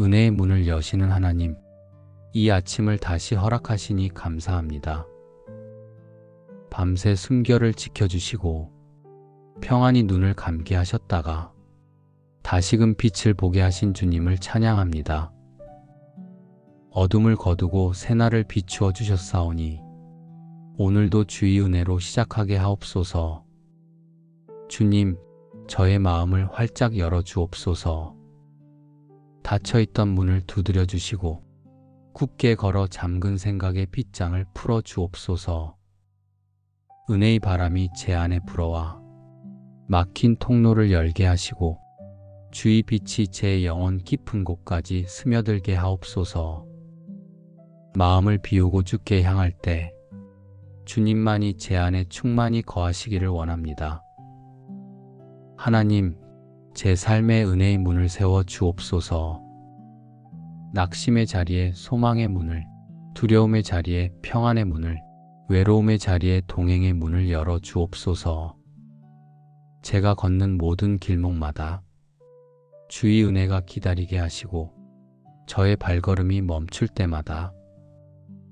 은혜의 문을 여시는 하나님, 이 아침을 다시 허락하시니 감사합니다. 밤새 숨결을 지켜주시고 평안히 눈을 감게 하셨다가 다시금 빛을 보게 하신 주님을 찬양합니다. 어둠을 거두고 새날을 비추어 주셨사오니 오늘도 주의 은혜로 시작하게 하옵소서. 주님, 저의 마음을 활짝 열어 주옵소서. 닫혀있던 문을 두드려 주시고 굳게 걸어 잠근 생각의 빗장을 풀어 주옵소서. 은혜의 바람이 제 안에 불어와 막힌 통로를 열게 하시고 주의 빛이 제 영혼 깊은 곳까지 스며들게 하옵소서. 마음을 비우고 주께 향할 때 주님만이 제 안에 충만히 거하시기를 원합니다. 하나님, 제 삶의 은혜의 문을 세워 주옵소서. 낙심의 자리에 소망의 문을, 두려움의 자리에 평안의 문을, 외로움의 자리에 동행의 문을 열어 주옵소서. 제가 걷는 모든 길목마다 주의 은혜가 기다리게 하시고 저의 발걸음이 멈출 때마다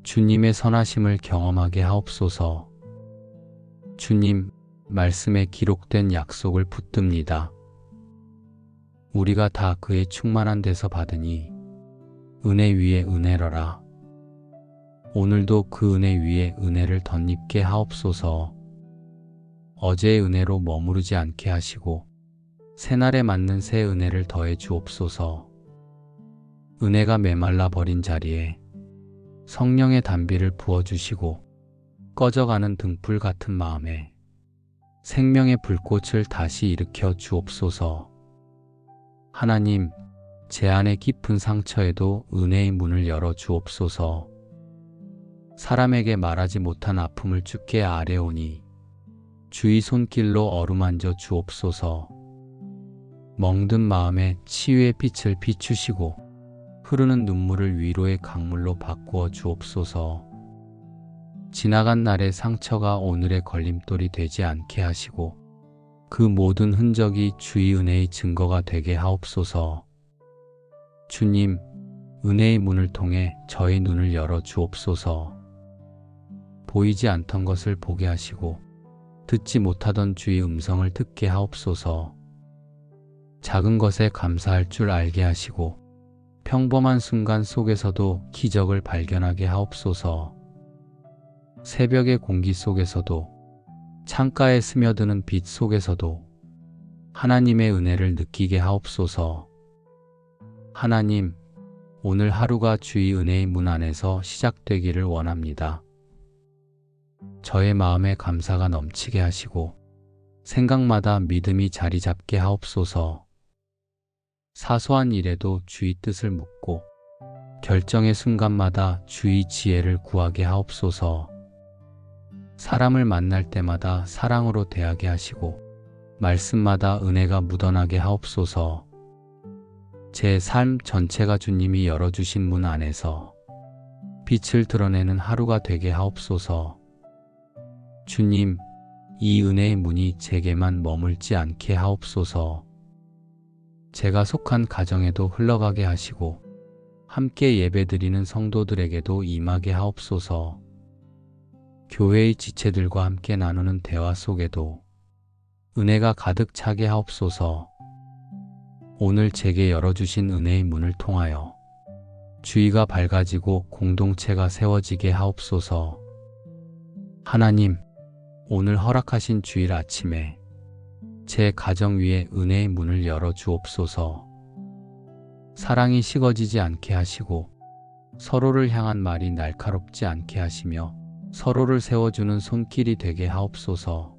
주님의 선하심을 경험하게 하옵소서. 주님, 말씀에 기록된 약속을 붙듭니다. 우리가 다 그의 충만한 데서 받으니 은혜 위에 은혜러라. 오늘도 그 은혜 위에 은혜를 덧입게 하옵소서. 어제의 은혜로 머무르지 않게 하시고 새날에 맞는 새 은혜를 더해 주옵소서. 은혜가 메말라 버린 자리에 성령의 단비를 부어주시고 꺼져가는 등불 같은 마음에 생명의 불꽃을 다시 일으켜 주옵소서. 하나님, 제 안의 깊은 상처에도 은혜의 문을 열어 주옵소서. 사람에게 말하지 못한 아픔을 주께 아뢰오니 주의 손길로 어루만져 주옵소서. 멍든 마음에 치유의 빛을 비추시고 흐르는 눈물을 위로의 강물로 바꾸어 주옵소서. 지나간 날의 상처가 오늘의 걸림돌이 되지 않게 하시고 그 모든 흔적이 주의 은혜의 증거가 되게 하옵소서. 주님, 은혜의 문을 통해 저의 눈을 열어 주옵소서. 보이지 않던 것을 보게 하시고 듣지 못하던 주의 음성을 듣게 하옵소서. 작은 것에 감사할 줄 알게 하시고 평범한 순간 속에서도 기적을 발견하게 하옵소서. 새벽의 공기 속에서도 창가에 스며드는 빛 속에서도 하나님의 은혜를 느끼게 하옵소서. 하나님, 오늘 하루가 주의 은혜의 문 안에서 시작되기를 원합니다. 저의 마음에 감사가 넘치게 하시고 생각마다 믿음이 자리 잡게 하옵소서. 사소한 일에도 주의 뜻을 묻고 결정의 순간마다 주의 지혜를 구하게 하옵소서. 사람을 만날 때마다 사랑으로 대하게 하시고 말씀마다 은혜가 묻어나게 하옵소서. 제 삶 전체가 주님이 열어주신 문 안에서 빛을 드러내는 하루가 되게 하옵소서. 주님, 이 은혜의 문이 제게만 머물지 않게 하옵소서. 제가 속한 가정에도 흘러가게 하시고 함께 예배드리는 성도들에게도 임하게 하옵소서. 교회의 지체들과 함께 나누는 대화 속에도 은혜가 가득 차게 하옵소서. 오늘 제게 열어주신 은혜의 문을 통하여 주의가 밝아지고 공동체가 세워지게 하옵소서. 하나님, 오늘 허락하신 주일 아침에 제 가정 위에 은혜의 문을 열어 주옵소서. 사랑이 식어지지 않게 하시고 서로를 향한 말이 날카롭지 않게 하시며 서로를 세워주는 손길이 되게 하옵소서.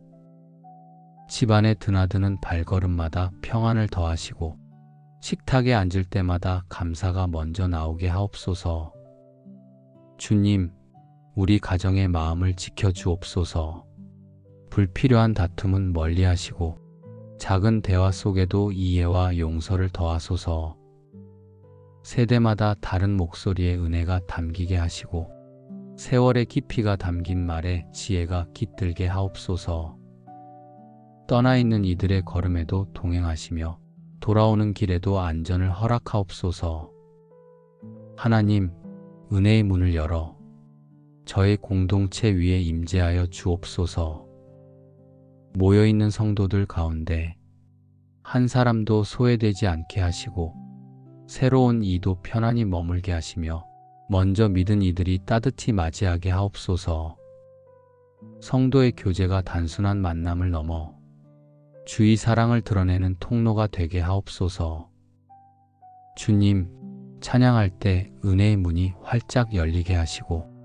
집안에 드나드는 발걸음마다 평안을 더하시고 식탁에 앉을 때마다 감사가 먼저 나오게 하옵소서. 주님, 우리 가정의 마음을 지켜주옵소서. 불필요한 다툼은 멀리 하시고 작은 대화 속에도 이해와 용서를 더하소서. 세대마다 다른 목소리의 은혜가 담기게 하시고 세월의 깊이가 담긴 말에 지혜가 깃들게 하옵소서. 떠나 있는 이들의 걸음에도 동행하시며 돌아오는 길에도 안전을 허락하옵소서. 하나님, 은혜의 문을 열어 저의 공동체 위에 임재하여 주옵소서. 모여있는 성도들 가운데 한 사람도 소외되지 않게 하시고 새로운 이도 편안히 머물게 하시며 먼저 믿은 이들이 따뜻히 맞이하게 하옵소서. 성도의 교제가 단순한 만남을 넘어 주의 사랑을 드러내는 통로가 되게 하옵소서. 주님, 찬양할 때 은혜의 문이 활짝 열리게 하시고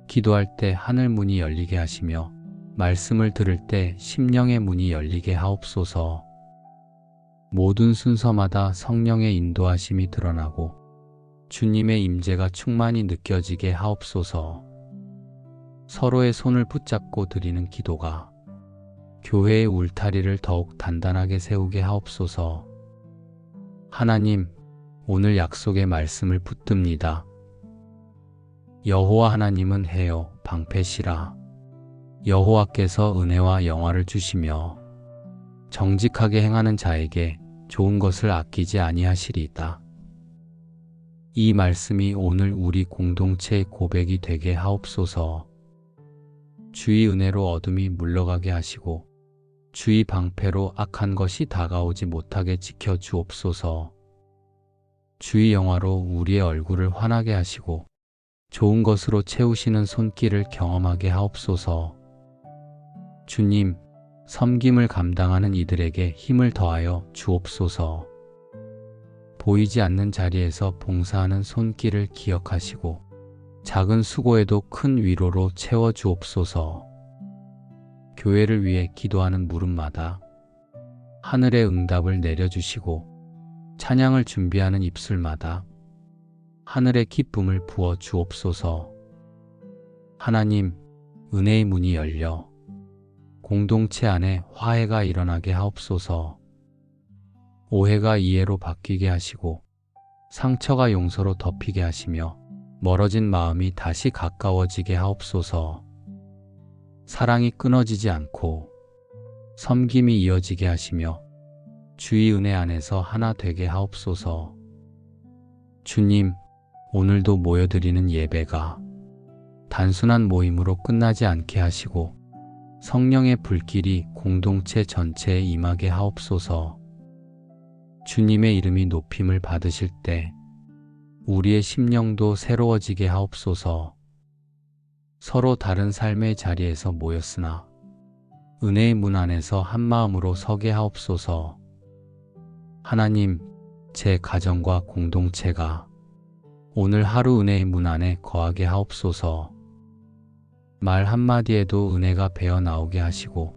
기도할 때 하늘 문이 열리게 하시며 말씀을 들을 때 심령의 문이 열리게 하옵소서. 모든 순서마다 성령의 인도하심이 드러나고 주님의 임재가 충만히 느껴지게 하옵소서. 서로의 손을 붙잡고 드리는 기도가 교회의 울타리를 더욱 단단하게 세우게 하옵소서. 하나님, 오늘 약속의 말씀을 붙듭니다. 여호와 하나님은 해요 방패시라. 여호와께서 은혜와 영화를 주시며 정직하게 행하는 자에게 좋은 것을 아끼지 아니하시리이다. 이 말씀이 오늘 우리 공동체의 고백이 되게 하옵소서. 주의 은혜로 어둠이 물러가게 하시고 주의 방패로 악한 것이 다가오지 못하게 지켜 주옵소서. 주의 영화로 우리의 얼굴을 환하게 하시고 좋은 것으로 채우시는 손길을 경험하게 하옵소서. 주님, 섬김을 감당하는 이들에게 힘을 더하여 주옵소서. 보이지 않는 자리에서 봉사하는 손길을 기억하시고 작은 수고에도 큰 위로로 채워 주옵소서. 교회를 위해 기도하는 물음마다 하늘의 응답을 내려주시고 찬양을 준비하는 입술마다 하늘의 기쁨을 부어 주옵소서. 하나님, 은혜의 문이 열려 공동체 안에 화해가 일어나게 하옵소서. 오해가 이해로 바뀌게 하시고 상처가 용서로 덮이게 하시며 멀어진 마음이 다시 가까워지게 하옵소서. 사랑이 끊어지지 않고 섬김이 이어지게 하시며 주의 은혜 안에서 하나 되게 하옵소서. 주님, 오늘도 모여드리는 예배가 단순한 모임으로 끝나지 않게 하시고 성령의 불길이 공동체 전체에 임하게 하옵소서. 주님의 이름이 높임을 받으실 때 우리의 심령도 새로워지게 하옵소서. 서로 다른 삶의 자리에서 모였으나 은혜의 문 안에서 한 마음으로 서게 하옵소서. 하나님, 제 가정과 공동체가 오늘 하루 은혜의 문 안에 거하게 하옵소서. 말 한마디에도 은혜가 배어 나오게 하시고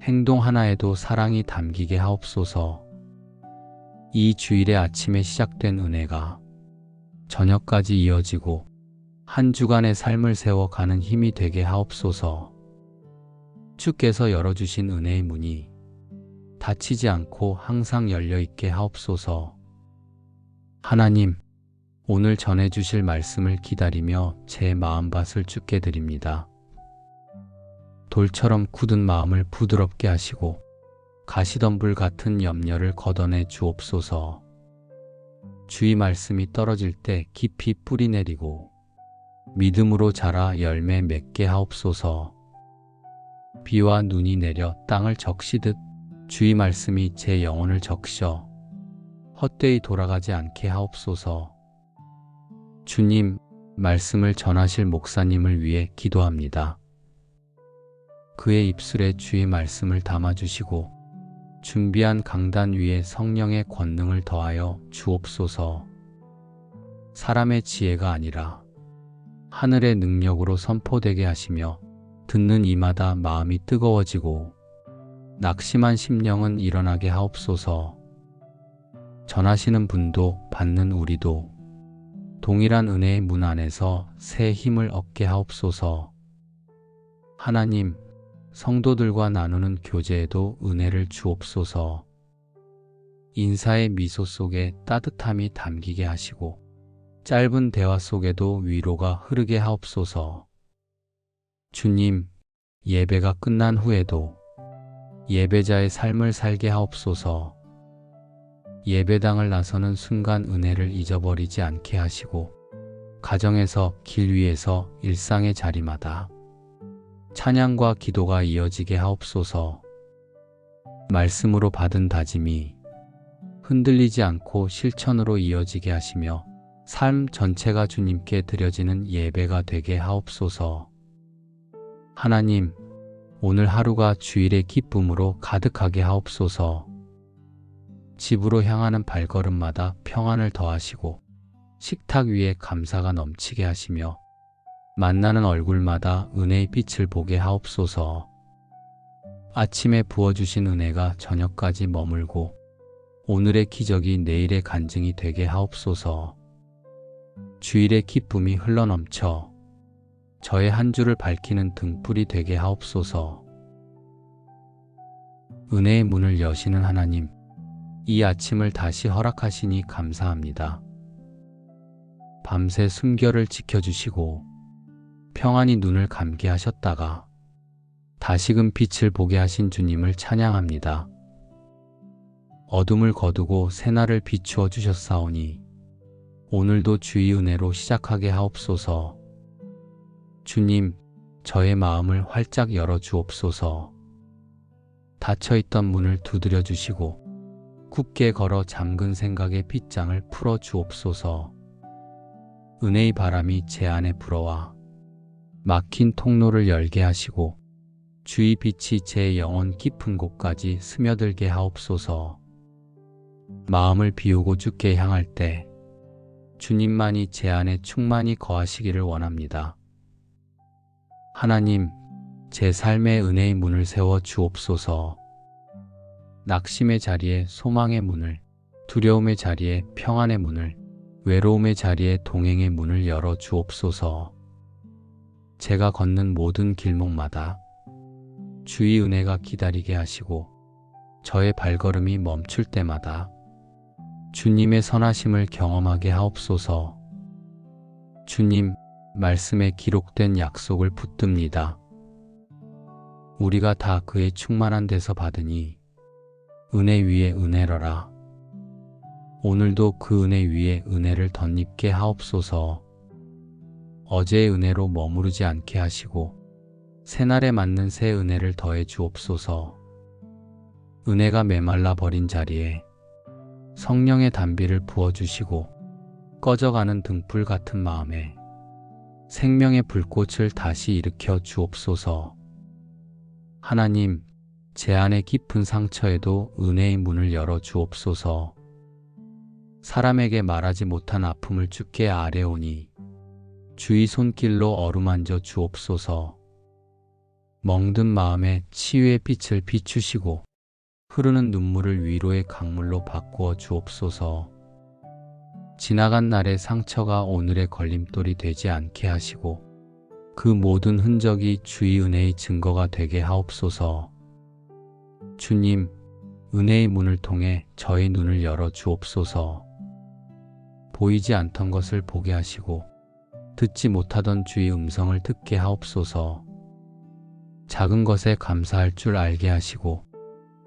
행동 하나에도 사랑이 담기게 하옵소서. 이 주일의 아침에 시작된 은혜가 저녁까지 이어지고 한 주간의 삶을 세워가는 힘이 되게 하옵소서. 주께서 열어주신 은혜의 문이 닫히지 않고 항상 열려있게 하옵소서. 하나님, 오늘 전해주실 말씀을 기다리며 제 마음밭을 주께 드립니다. 돌처럼 굳은 마음을 부드럽게 하시고 가시덤불 같은 염려를 걷어내 주옵소서. 주의 말씀이 떨어질 때 깊이 뿌리 내리고 믿음으로 자라 열매 맺게 하옵소서. 비와 눈이 내려 땅을 적시듯 주의 말씀이 제 영혼을 적셔 헛되이 돌아가지 않게 하옵소서. 주님, 말씀을 전하실 목사님을 위해 기도합니다. 그의 입술에 주의 말씀을 담아주시고 준비한 강단 위에 성령의 권능을 더하여 주옵소서. 사람의 지혜가 아니라 하늘의 능력으로 선포되게 하시며 듣는 이마다 마음이 뜨거워지고 낙심한 심령은 일어나게 하옵소서. 전하시는 분도 받는 우리도 동일한 은혜의 문 안에서 새 힘을 얻게 하옵소서. 하나님, 성도들과 나누는 교제에도 은혜를 주옵소서. 인사의 미소 속에 따뜻함이 담기게 하시고 짧은 대화 속에도 위로가 흐르게 하옵소서. 주님, 예배가 끝난 후에도 예배자의 삶을 살게 하옵소서. 예배당을 나서는 순간 은혜를 잊어버리지 않게 하시고 가정에서, 길 위에서, 일상의 자리마다 찬양과 기도가 이어지게 하옵소서. 말씀으로 받은 다짐이 흔들리지 않고 실천으로 이어지게 하시며 삶 전체가 주님께 드려지는 예배가 되게 하옵소서. 하나님, 오늘 하루가 주일의 기쁨으로 가득하게 하옵소서. 집으로 향하는 발걸음마다 평안을 더하시고 식탁 위에 감사가 넘치게 하시며 만나는 얼굴마다 은혜의 빛을 보게 하옵소서. 아침에 부어주신 은혜가 저녁까지 머물고 오늘의 기적이 내일의 간증이 되게 하옵소서. 주일의 기쁨이 흘러넘쳐 저의 한 주를 밝히는 등불이 되게 하옵소서. 은혜의 문을 여시는 하나님, 이 아침을 다시 허락하시니 감사합니다. 밤새 숨결을 지켜주시고 평안히 눈을 감게 하셨다가 다시금 빛을 보게 하신 주님을 찬양합니다. 어둠을 거두고 새날을 비추어 주셨사오니 오늘도 주의 은혜로 시작하게 하옵소서. 주님, 저의 마음을 활짝 열어 주옵소서. 닫혀있던 문을 두드려 주시고 굳게 걸어 잠근 생각의 빗장을 풀어 주옵소서. 은혜의 바람이 제 안에 불어와 막힌 통로를 열게 하시고 주의 빛이 제 영혼 깊은 곳까지 스며들게 하옵소서. 마음을 비우고 주께 향할 때 주님만이 제 안에 충만히 거하시기를 원합니다. 하나님, 제 삶의 은혜의 문을 세워 주옵소서. 낙심의 자리에 소망의 문을, 두려움의 자리에 평안의 문을, 외로움의 자리에 동행의 문을 열어 주옵소서. 제가 걷는 모든 길목마다 주의 은혜가 기다리게 하시고 저의 발걸음이 멈출 때마다 주님의 선하심을 경험하게 하옵소서. 주님, 말씀에 기록된 약속을 붙듭니다. 우리가 다 그의 충만한 데서 받으니 은혜 위에 은혜러라. 오늘도 그 은혜 위에 은혜를 덧입게 하옵소서. 어제의 은혜로 머무르지 않게 하시고 새날에 맞는 새 은혜를 더해 주옵소서. 은혜가 메말라 버린 자리에 성령의 단비를 부어주시고 꺼져가는 등불 같은 마음에 생명의 불꽃을 다시 일으켜 주옵소서. 하나님, 제 안의 깊은 상처에도 은혜의 문을 열어 주옵소서. 사람에게 말하지 못한 아픔을 주께 아뢰오니 주의 손길로 어루만져 주옵소서. 멍든 마음에 치유의 빛을 비추시고 흐르는 눈물을 위로의 강물로 바꾸어 주옵소서. 지나간 날의 상처가 오늘의 걸림돌이 되지 않게 하시고 그 모든 흔적이 주의 은혜의 증거가 되게 하옵소서. 주님, 은혜의 문을 통해 저의 눈을 열어 주옵소서. 보이지 않던 것을 보게 하시고 듣지 못하던 주의 음성을 듣게 하옵소서. 작은 것에 감사할 줄 알게 하시고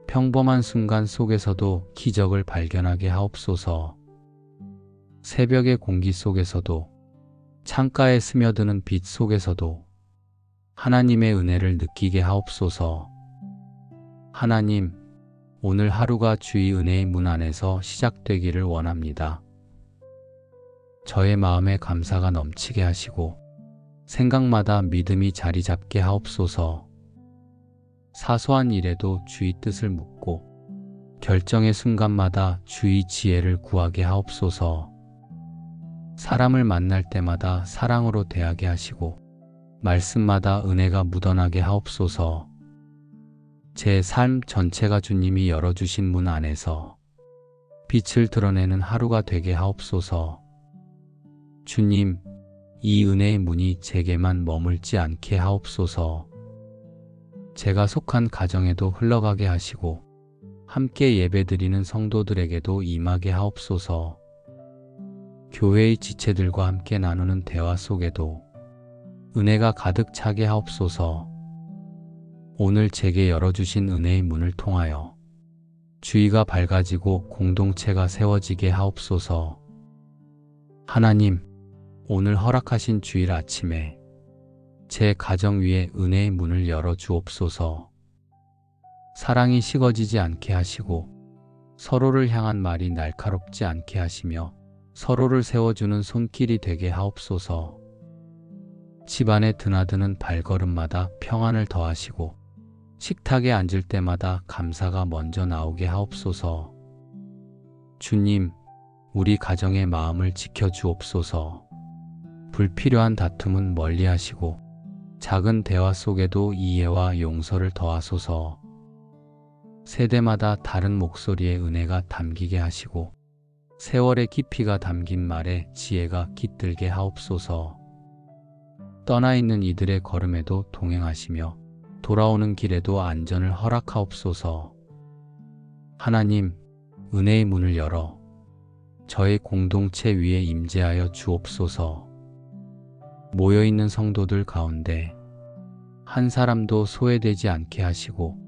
평범한 순간 속에서도 기적을 발견하게 하옵소서. 새벽의 공기 속에서도 창가에 스며드는 빛 속에서도 하나님의 은혜를 느끼게 하옵소서. 하나님, 오늘 하루가 주의 은혜의 문 안에서 시작되기를 원합니다. 저의 마음에 감사가 넘치게 하시고 생각마다 믿음이 자리 잡게 하옵소서. 사소한 일에도 주의 뜻을 묻고 결정의 순간마다 주의 지혜를 구하게 하옵소서. 사람을 만날 때마다 사랑으로 대하게 하시고 말씀마다 은혜가 묻어나게 하옵소서. 제 삶 전체가 주님이 열어주신 문 안에서 빛을 드러내는 하루가 되게 하옵소서. 주님, 이 은혜의 문이 제게만 머물지 않게 하옵소서. 제가 속한 가정에도 흘러가게 하시고 함께 예배드리는 성도들에게도 임하게 하옵소서. 교회의 지체들과 함께 나누는 대화 속에도 은혜가 가득 차게 하옵소서. 오늘 제게 열어주신 은혜의 문을 통하여 주의가 밝아지고 공동체가 세워지게 하옵소서. 하나님, 오늘 허락하신 주일 아침에 제 가정 위에 은혜의 문을 열어 주옵소서. 사랑이 식어지지 않게 하시고 서로를 향한 말이 날카롭지 않게 하시며 서로를 세워주는 손길이 되게 하옵소서. 집안에 드나드는 발걸음마다 평안을 더하시고 식탁에 앉을 때마다 감사가 먼저 나오게 하옵소서. 주님, 우리 가정의 마음을 지켜주옵소서. 불필요한 다툼은 멀리하시고 작은 대화 속에도 이해와 용서를 더하소서. 세대마다 다른 목소리의 은혜가 담기게 하시고 세월의 깊이가 담긴 말에 지혜가 깃들게 하옵소서. 떠나 있는 이들의 걸음에도 동행하시며 돌아오는 길에도 안전을 허락하옵소서. 하나님, 은혜의 문을 열어 저의 공동체 위에 임재하여 주옵소서. 모여있는 성도들 가운데 한 사람도 소외되지 않게 하시고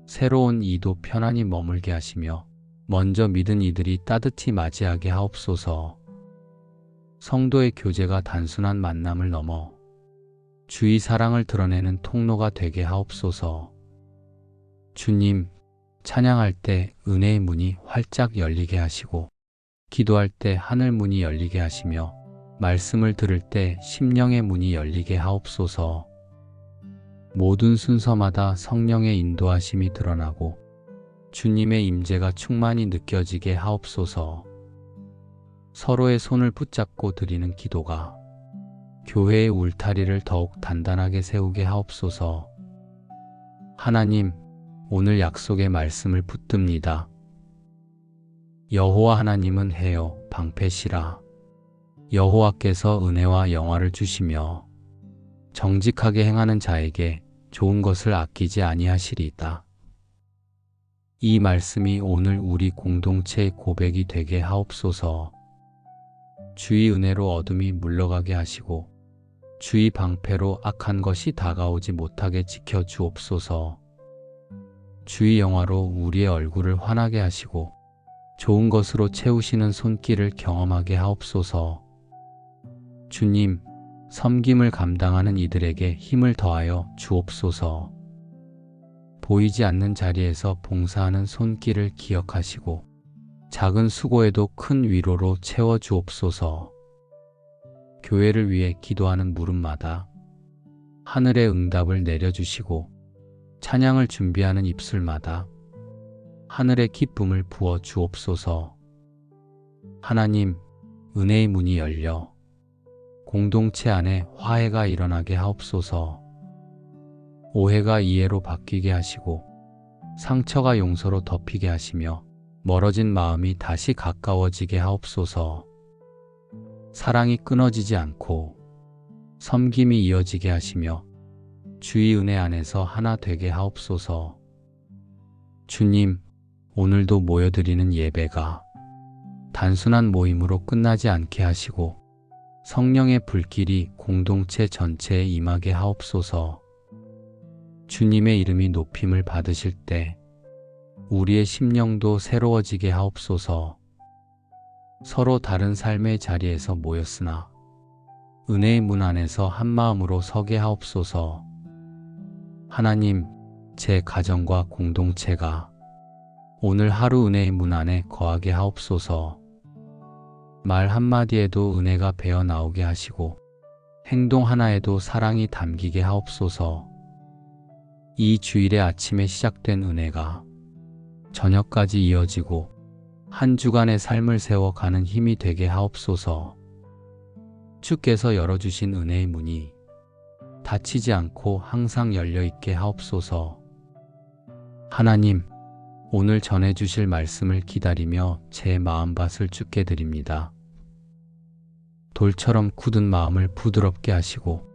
새로운 이도 편안히 머물게 하시며 먼저 믿은 이들이 따뜻히 맞이하게 하옵소서. 성도의 교제가 단순한 만남을 넘어 주의 사랑을 드러내는 통로가 되게 하옵소서. 주님, 찬양할 때 은혜의 문이 활짝 열리게 하시고 기도할 때 하늘 문이 열리게 하시며 말씀을 들을 때 심령의 문이 열리게 하옵소서. 모든 순서마다 성령의 인도하심이 드러나고 주님의 임재가 충만히 느껴지게 하옵소서. 서로의 손을 붙잡고 드리는 기도가 교회의 울타리를 더욱 단단하게 세우게 하옵소서. 하나님, 오늘 약속의 말씀을 붙듭니다. 여호와 하나님은 해요 방패시라. 여호와께서 은혜와 영화를 주시며 정직하게 행하는 자에게 좋은 것을 아끼지 아니하시리이다. 이 말씀이 오늘 우리 공동체의 고백이 되게 하옵소서. 주의 은혜로 어둠이 물러가게 하시고 주의 방패로 악한 것이 다가오지 못하게 지켜 주옵소서. 주의 영화로 우리의 얼굴을 환하게 하시고 좋은 것으로 채우시는 손길을 경험하게 하옵소서. 주님, 섬김을 감당하는 이들에게 힘을 더하여 주옵소서. 보이지 않는 자리에서 봉사하는 손길을 기억하시고 작은 수고에도 큰 위로로 채워 주옵소서. 교회를 위해 기도하는 물음마다 하늘의 응답을 내려주시고 찬양을 준비하는 입술마다 하늘의 기쁨을 부어 주옵소서. 하나님, 은혜의 문이 열려 공동체 안에 화해가 일어나게 하옵소서. 오해가 이해로 바뀌게 하시고 상처가 용서로 덮이게 하시며 멀어진 마음이 다시 가까워지게 하옵소서. 사랑이 끊어지지 않고 섬김이 이어지게 하시며 주의 은혜 안에서 하나 되게 하옵소서. 주님, 오늘도 모여드리는 예배가 단순한 모임으로 끝나지 않게 하시고 성령의 불길이 공동체 전체에 임하게 하옵소서. 주님의 이름이 높임을 받으실 때 우리의 심령도 새로워지게 하옵소서. 서로 다른 삶의 자리에서 모였으나 은혜의 문 안에서 한 마음으로 서게 하옵소서. 하나님, 제 가정과 공동체가 오늘 하루 은혜의 문 안에 거하게 하옵소서. 말 한마디에도 은혜가 배어 나오게 하시고 행동 하나에도 사랑이 담기게 하옵소서. 이 주일의 아침에 시작된 은혜가 저녁까지 이어지고 한 주간의 삶을 세워가는 힘이 되게 하옵소서. 주께서 열어주신 은혜의 문이 닫히지 않고 항상 열려있게 하옵소서. 하나님, 오늘 전해주실 말씀을 기다리며 제 마음밭을 주께 드립니다. 돌처럼 굳은 마음을 부드럽게 하시고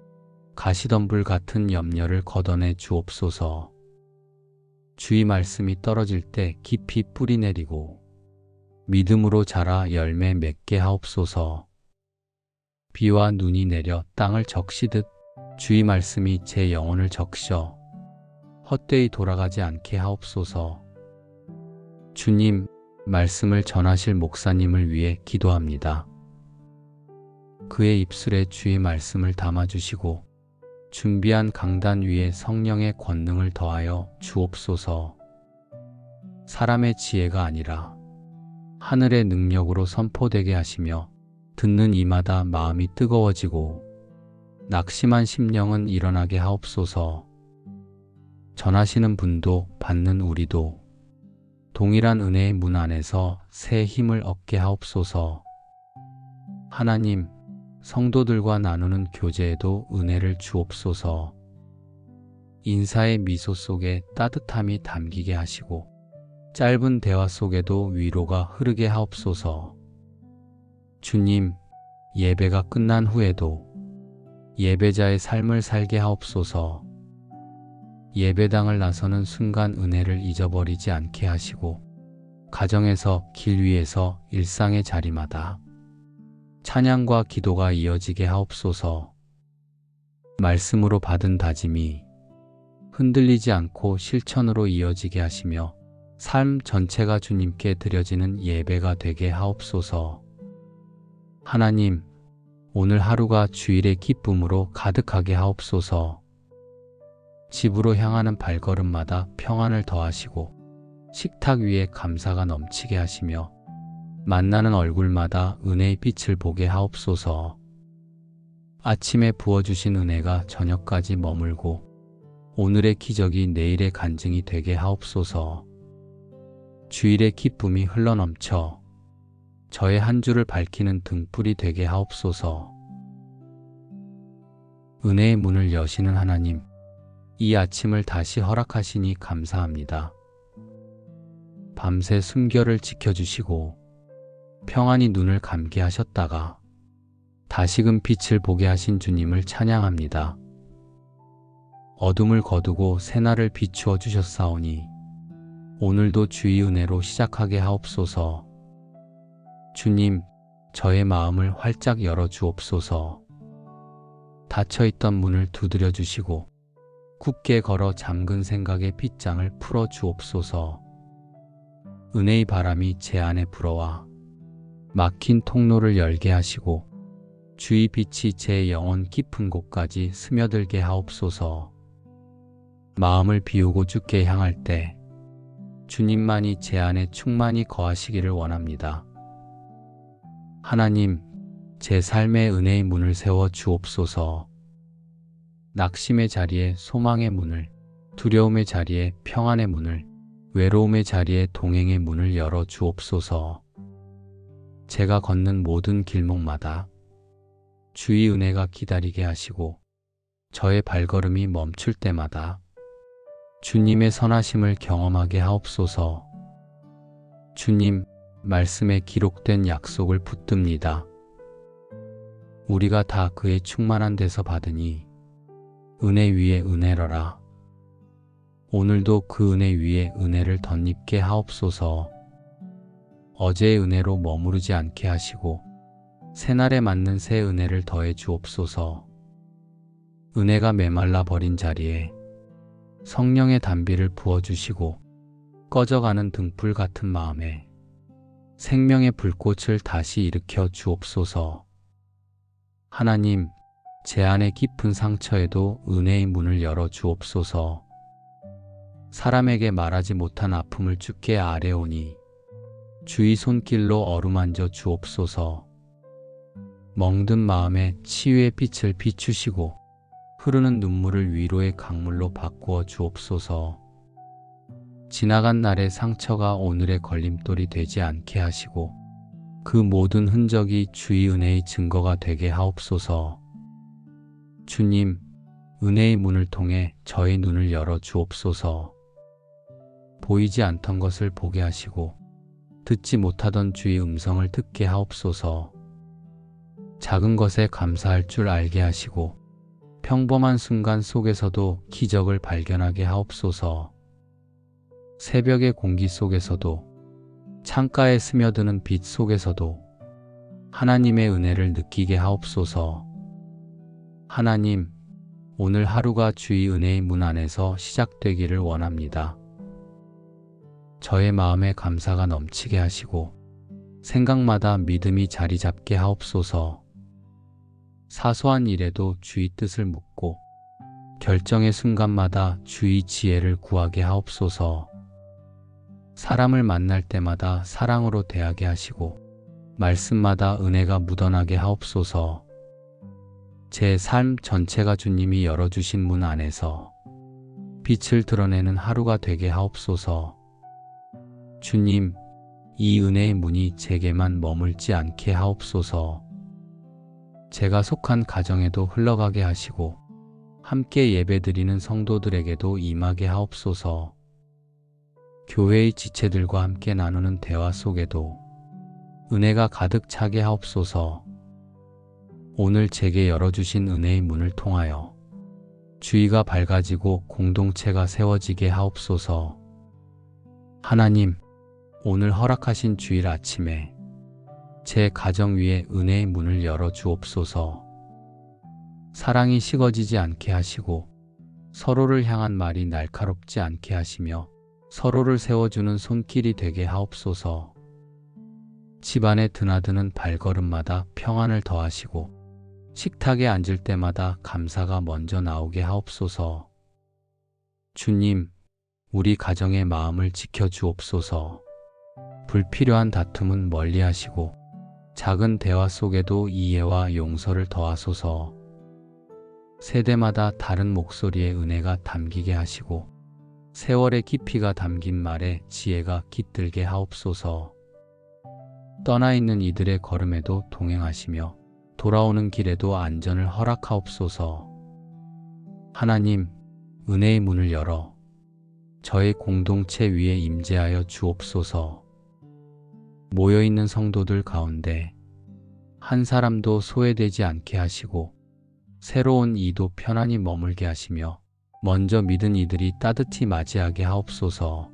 가시덤불 같은 염려를 걷어내 주옵소서. 주의 말씀이 떨어질 때 깊이 뿌리 내리고 믿음으로 자라 열매 맺게 하옵소서. 비와 눈이 내려 땅을 적시듯 주의 말씀이 제 영혼을 적셔 헛되이 돌아가지 않게 하옵소서. 주님, 말씀을 전하실 목사님을 위해 기도합니다. 그의 입술에 주의 말씀을 담아주시고 준비한 강단 위에 성령의 권능을 더하여 주옵소서. 사람의 지혜가 아니라 하늘의 능력으로 선포되게 하시며 듣는 이마다 마음이 뜨거워지고 낙심한 심령은 일어나게 하옵소서. 전하시는 분도 받는 우리도 동일한 은혜의 문 안에서 새 힘을 얻게 하옵소서. 하나님, 성도들과 나누는 교제에도 은혜를 주옵소서. 인사의 미소 속에 따뜻함이 담기게 하시고 짧은 대화 속에도 위로가 흐르게 하옵소서. 주님, 예배가 끝난 후에도 예배자의 삶을 살게 하옵소서. 예배당을 나서는 순간 은혜를 잊어버리지 않게 하시고 가정에서, 길 위에서, 일상의 자리마다 찬양과 기도가 이어지게 하옵소서. 말씀으로 받은 다짐이 흔들리지 않고 실천으로 이어지게 하시며 삶 전체가 주님께 드려지는 예배가 되게 하옵소서. 하나님, 오늘 하루가 주일의 기쁨으로 가득하게 하옵소서. 집으로 향하는 발걸음마다 평안을 더하시고 식탁 위에 감사가 넘치게 하시며 만나는 얼굴마다 은혜의 빛을 보게 하옵소서. 아침에 부어주신 은혜가 저녁까지 머물고 오늘의 기적이 내일의 간증이 되게 하옵소서. 주일의 기쁨이 흘러넘쳐 저의 한 주를 밝히는 등불이 되게 하옵소서. 은혜의 문을 여시는 하나님, 이 아침을 다시 허락하시니 감사합니다. 밤새 숨결을 지켜주시고 평안히 눈을 감게 하셨다가 다시금 빛을 보게 하신 주님을 찬양합니다. 어둠을 거두고 새날을 비추어 주셨사오니 오늘도 주의 은혜로 시작하게 하옵소서. 주님, 저의 마음을 활짝 열어 주옵소서. 닫혀있던 문을 두드려 주시고 굳게 걸어 잠근 생각의 빗장을 풀어 주옵소서. 은혜의 바람이 제 안에 불어와 막힌 통로를 열게 하시고 주의 빛이 제 영혼 깊은 곳까지 스며들게 하옵소서. 마음을 비우고 주께 향할 때 주님만이 제 안에 충만히 거하시기를 원합니다. 하나님, 제 삶의 은혜의 문을 세워 주옵소서. 낙심의 자리에 소망의 문을, 두려움의 자리에 평안의 문을, 외로움의 자리에 동행의 문을 열어 주옵소서. 제가 걷는 모든 길목마다 주의 은혜가 기다리게 하시고 저의 발걸음이 멈출 때마다 주님의 선하심을 경험하게 하옵소서. 주님, 말씀에 기록된 약속을 붙듭니다. 우리가 다 그의 충만한 데서 받으니 은혜 위에 은혜러라. 오늘도 그 은혜 위에 은혜를 덧입게 하옵소서. 어제의 은혜로 머무르지 않게 하시고 새날에 맞는 새 은혜를 더해 주옵소서. 은혜가 메말라 버린 자리에 성령의 단비를 부어주시고 꺼져가는 등불 같은 마음에 생명의 불꽃을 다시 일으켜 주옵소서. 하나님, 제 안의 깊은 상처에도 은혜의 문을 열어 주옵소서. 사람에게 말하지 못한 아픔을 주께 아뢰오니 주의 손길로 어루만져 주옵소서. 멍든 마음에 치유의 빛을 비추시고 흐르는 눈물을 위로의 강물로 바꾸어 주옵소서. 지나간 날의 상처가 오늘의 걸림돌이 되지 않게 하시고 그 모든 흔적이 주의 은혜의 증거가 되게 하옵소서. 주님, 은혜의 문을 통해 저의 눈을 열어 주옵소서. 보이지 않던 것을 보게 하시고 듣지 못하던 주의 음성을 듣게 하옵소서. 작은 것에 감사할 줄 알게 하시고 평범한 순간 속에서도 기적을 발견하게 하옵소서. 새벽의 공기 속에서도 창가에 스며드는 빛 속에서도 하나님의 은혜를 느끼게 하옵소서. 하나님, 오늘 하루가 주의 은혜의 문 안에서 시작되기를 원합니다. 저의 마음에 감사가 넘치게 하시고 생각마다 믿음이 자리 잡게 하옵소서. 사소한 일에도 주의 뜻을 묻고 결정의 순간마다 주의 지혜를 구하게 하옵소서. 사람을 만날 때마다 사랑으로 대하게 하시고 말씀마다 은혜가 묻어나게 하옵소서. 제 삶 전체가 주님이 열어주신 문 안에서 빛을 드러내는 하루가 되게 하옵소서. 주님, 이 은혜의 문이 제게만 머물지 않게 하옵소서. 제가 속한 가정에도 흘러가게 하시고 함께 예배드리는 성도들에게도 임하게 하옵소서. 교회의 지체들과 함께 나누는 대화 속에도 은혜가 가득 차게 하옵소서. 오늘 제게 열어주신 은혜의 문을 통하여 주의가 밝아지고 공동체가 세워지게 하옵소서. 하나님, 오늘 허락하신 주일 아침에 제 가정 위에 은혜의 문을 열어 주옵소서. 사랑이 식어지지 않게 하시고 서로를 향한 말이 날카롭지 않게 하시며 서로를 세워주는 손길이 되게 하옵소서. 집안에 드나드는 발걸음마다 평안을 더하시고 식탁에 앉을 때마다 감사가 먼저 나오게 하옵소서. 주님, 우리 가정의 마음을 지켜주옵소서. 불필요한 다툼은 멀리하시고 작은 대화 속에도 이해와 용서를 더하소서. 세대마다 다른 목소리의 은혜가 담기게 하시고 세월의 깊이가 담긴 말에 지혜가 깃들게 하옵소서. 떠나 있는 이들의 걸음에도 동행하시며 돌아오는 길에도 안전을 허락하옵소서. 하나님, 은혜의 문을 열어 저의 공동체 위에 임재하여 주옵소서. 모여있는 성도들 가운데 한 사람도 소외되지 않게 하시고 새로운 이도 편안히 머물게 하시며 먼저 믿은 이들이 따뜻히 맞이하게 하옵소서.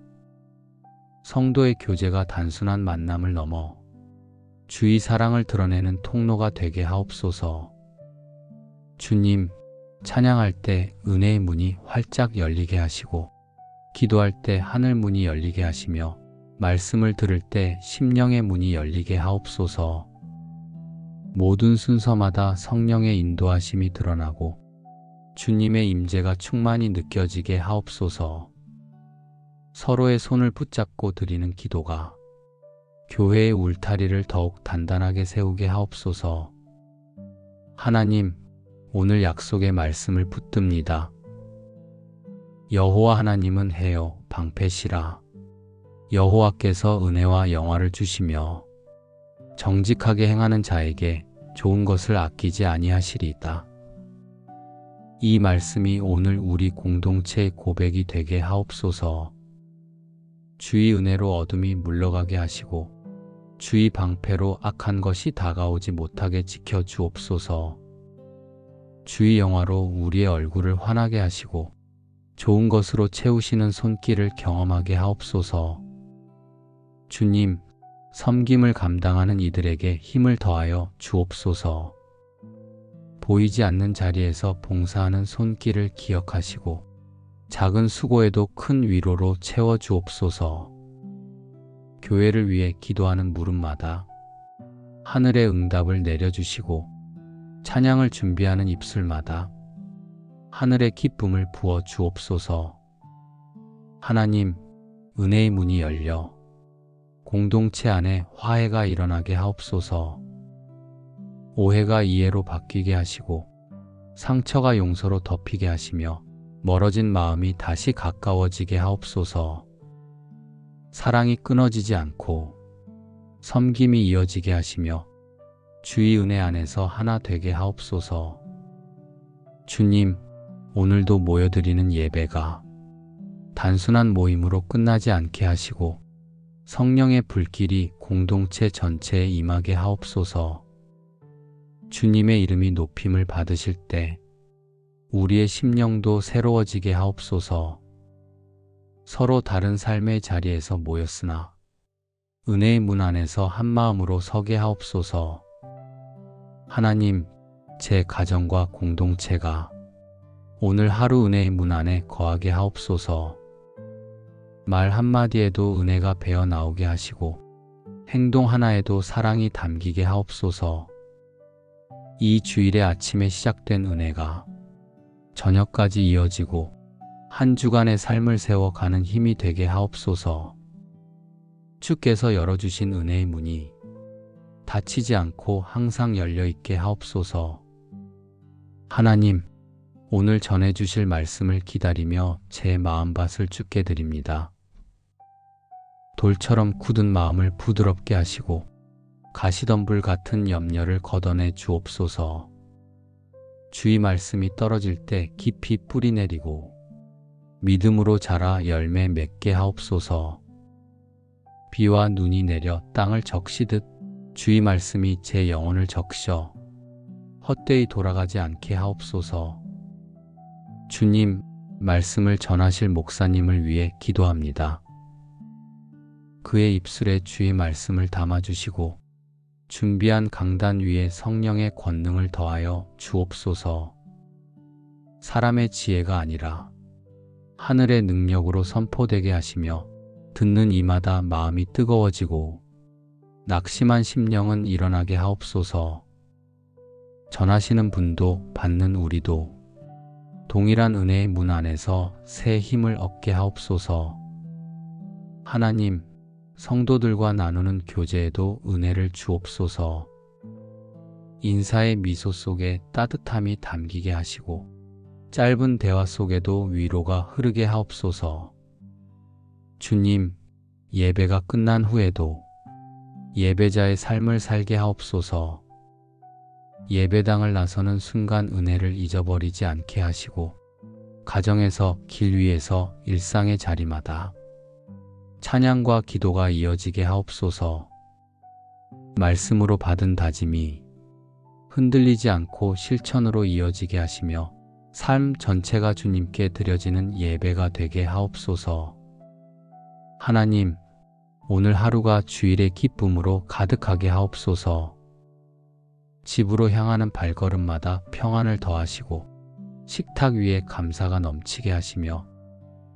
성도의 교제가 단순한 만남을 넘어 주의 사랑을 드러내는 통로가 되게 하옵소서. 주님, 찬양할 때 은혜의 문이 활짝 열리게 하시고 기도할 때 하늘 문이 열리게 하시며 말씀을 들을 때 심령의 문이 열리게 하옵소서. 모든 순서마다 성령의 인도하심이 드러나고 주님의 임재가 충만히 느껴지게 하옵소서. 서로의 손을 붙잡고 드리는 기도가 교회의 울타리를 더욱 단단하게 세우게 하옵소서. 하나님, 오늘 약속의 말씀을 붙듭니다. 여호와 하나님은 해요 방패시라. 여호와께서 은혜와 영화를 주시며 정직하게 행하는 자에게 좋은 것을 아끼지 아니하시리이다. 이 말씀이 오늘 우리 공동체의 고백이 되게 하옵소서. 주의 은혜로 어둠이 물러가게 하시고 주의 방패로 악한 것이 다가오지 못하게 지켜 주옵소서. 주의 영화로 우리의 얼굴을 환하게 하시고 좋은 것으로 채우시는 손길을 경험하게 하옵소서. 주님, 섬김을 감당하는 이들에게 힘을 더하여 주옵소서. 보이지 않는 자리에서 봉사하는 손길을 기억하시고 작은 수고에도 큰 위로로 채워 주옵소서. 교회를 위해 기도하는 물음마다 하늘의 응답을 내려주시고 찬양을 준비하는 입술마다 하늘의 기쁨을 부어 주옵소서. 하나님, 은혜의 문이 열려 공동체 안에 화해가 일어나게 하옵소서. 오해가 이해로 바뀌게 하시고 상처가 용서로 덮이게 하시며 멀어진 마음이 다시 가까워지게 하옵소서. 사랑이 끊어지지 않고 섬김이 이어지게 하시며 주의 은혜 안에서 하나 되게 하옵소서. 주님, 오늘도 모여드리는 예배가 단순한 모임으로 끝나지 않게 하시고 성령의 불길이 공동체 전체에 임하게 하옵소서. 주님의 이름이 높임을 받으실 때 우리의 심령도 새로워지게 하옵소서. 서로 다른 삶의 자리에서 모였으나 은혜의 문 안에서 한 마음으로 서게 하옵소서. 하나님, 제 가정과 공동체가 오늘 하루 은혜의 문 안에 거하게 하옵소서. 말 한마디에도 은혜가 배어 나오게 하시고 행동 하나에도 사랑이 담기게 하옵소서. 이 주일의 아침에 시작된 은혜가 저녁까지 이어지고 한 주간의 삶을 세워가는 힘이 되게 하옵소서. 주께서 열어주신 은혜의 문이 닫히지 않고 항상 열려있게 하옵소서. 하나님, 오늘 전해주실 말씀을 기다리며 제 마음밭을 주께 드립니다. 돌처럼 굳은 마음을 부드럽게 하시고 가시덤불 같은 염려를 걷어내 주옵소서. 주의 말씀이 떨어질 때 깊이 뿌리 내리고 믿음으로 자라 열매 맺게 하옵소서. 비와 눈이 내려 땅을 적시듯 주의 말씀이 제 영혼을 적셔 헛되이 돌아가지 않게 하옵소서. 주님, 말씀을 전하실 목사님을 위해 기도합니다. 그의 입술에 주의 말씀을 담아주시고 준비한 강단 위에 성령의 권능을 더하여 주옵소서. 사람의 지혜가 아니라 하늘의 능력으로 선포되게 하시며 듣는 이마다 마음이 뜨거워지고 낙심한 심령은 일어나게 하옵소서. 전하시는 분도 받는 우리도 동일한 은혜의 문 안에서 새 힘을 얻게 하옵소서. 하나님, 성도들과 나누는 교제에도 은혜를 주옵소서. 인사의 미소 속에 따뜻함이 담기게 하시고 짧은 대화 속에도 위로가 흐르게 하옵소서. 주님, 예배가 끝난 후에도 예배자의 삶을 살게 하옵소서. 예배당을 나서는 순간 은혜를 잊어버리지 않게 하시고 가정에서, 길 위에서, 일상의 자리마다 찬양과 기도가 이어지게 하옵소서. 말씀으로 받은 다짐이 흔들리지 않고 실천으로 이어지게 하시며 삶 전체가 주님께 드려지는 예배가 되게 하옵소서. 하나님, 오늘 하루가 주일의 기쁨으로 가득하게 하옵소서. 집으로 향하는 발걸음마다 평안을 더하시고 식탁 위에 감사가 넘치게 하시며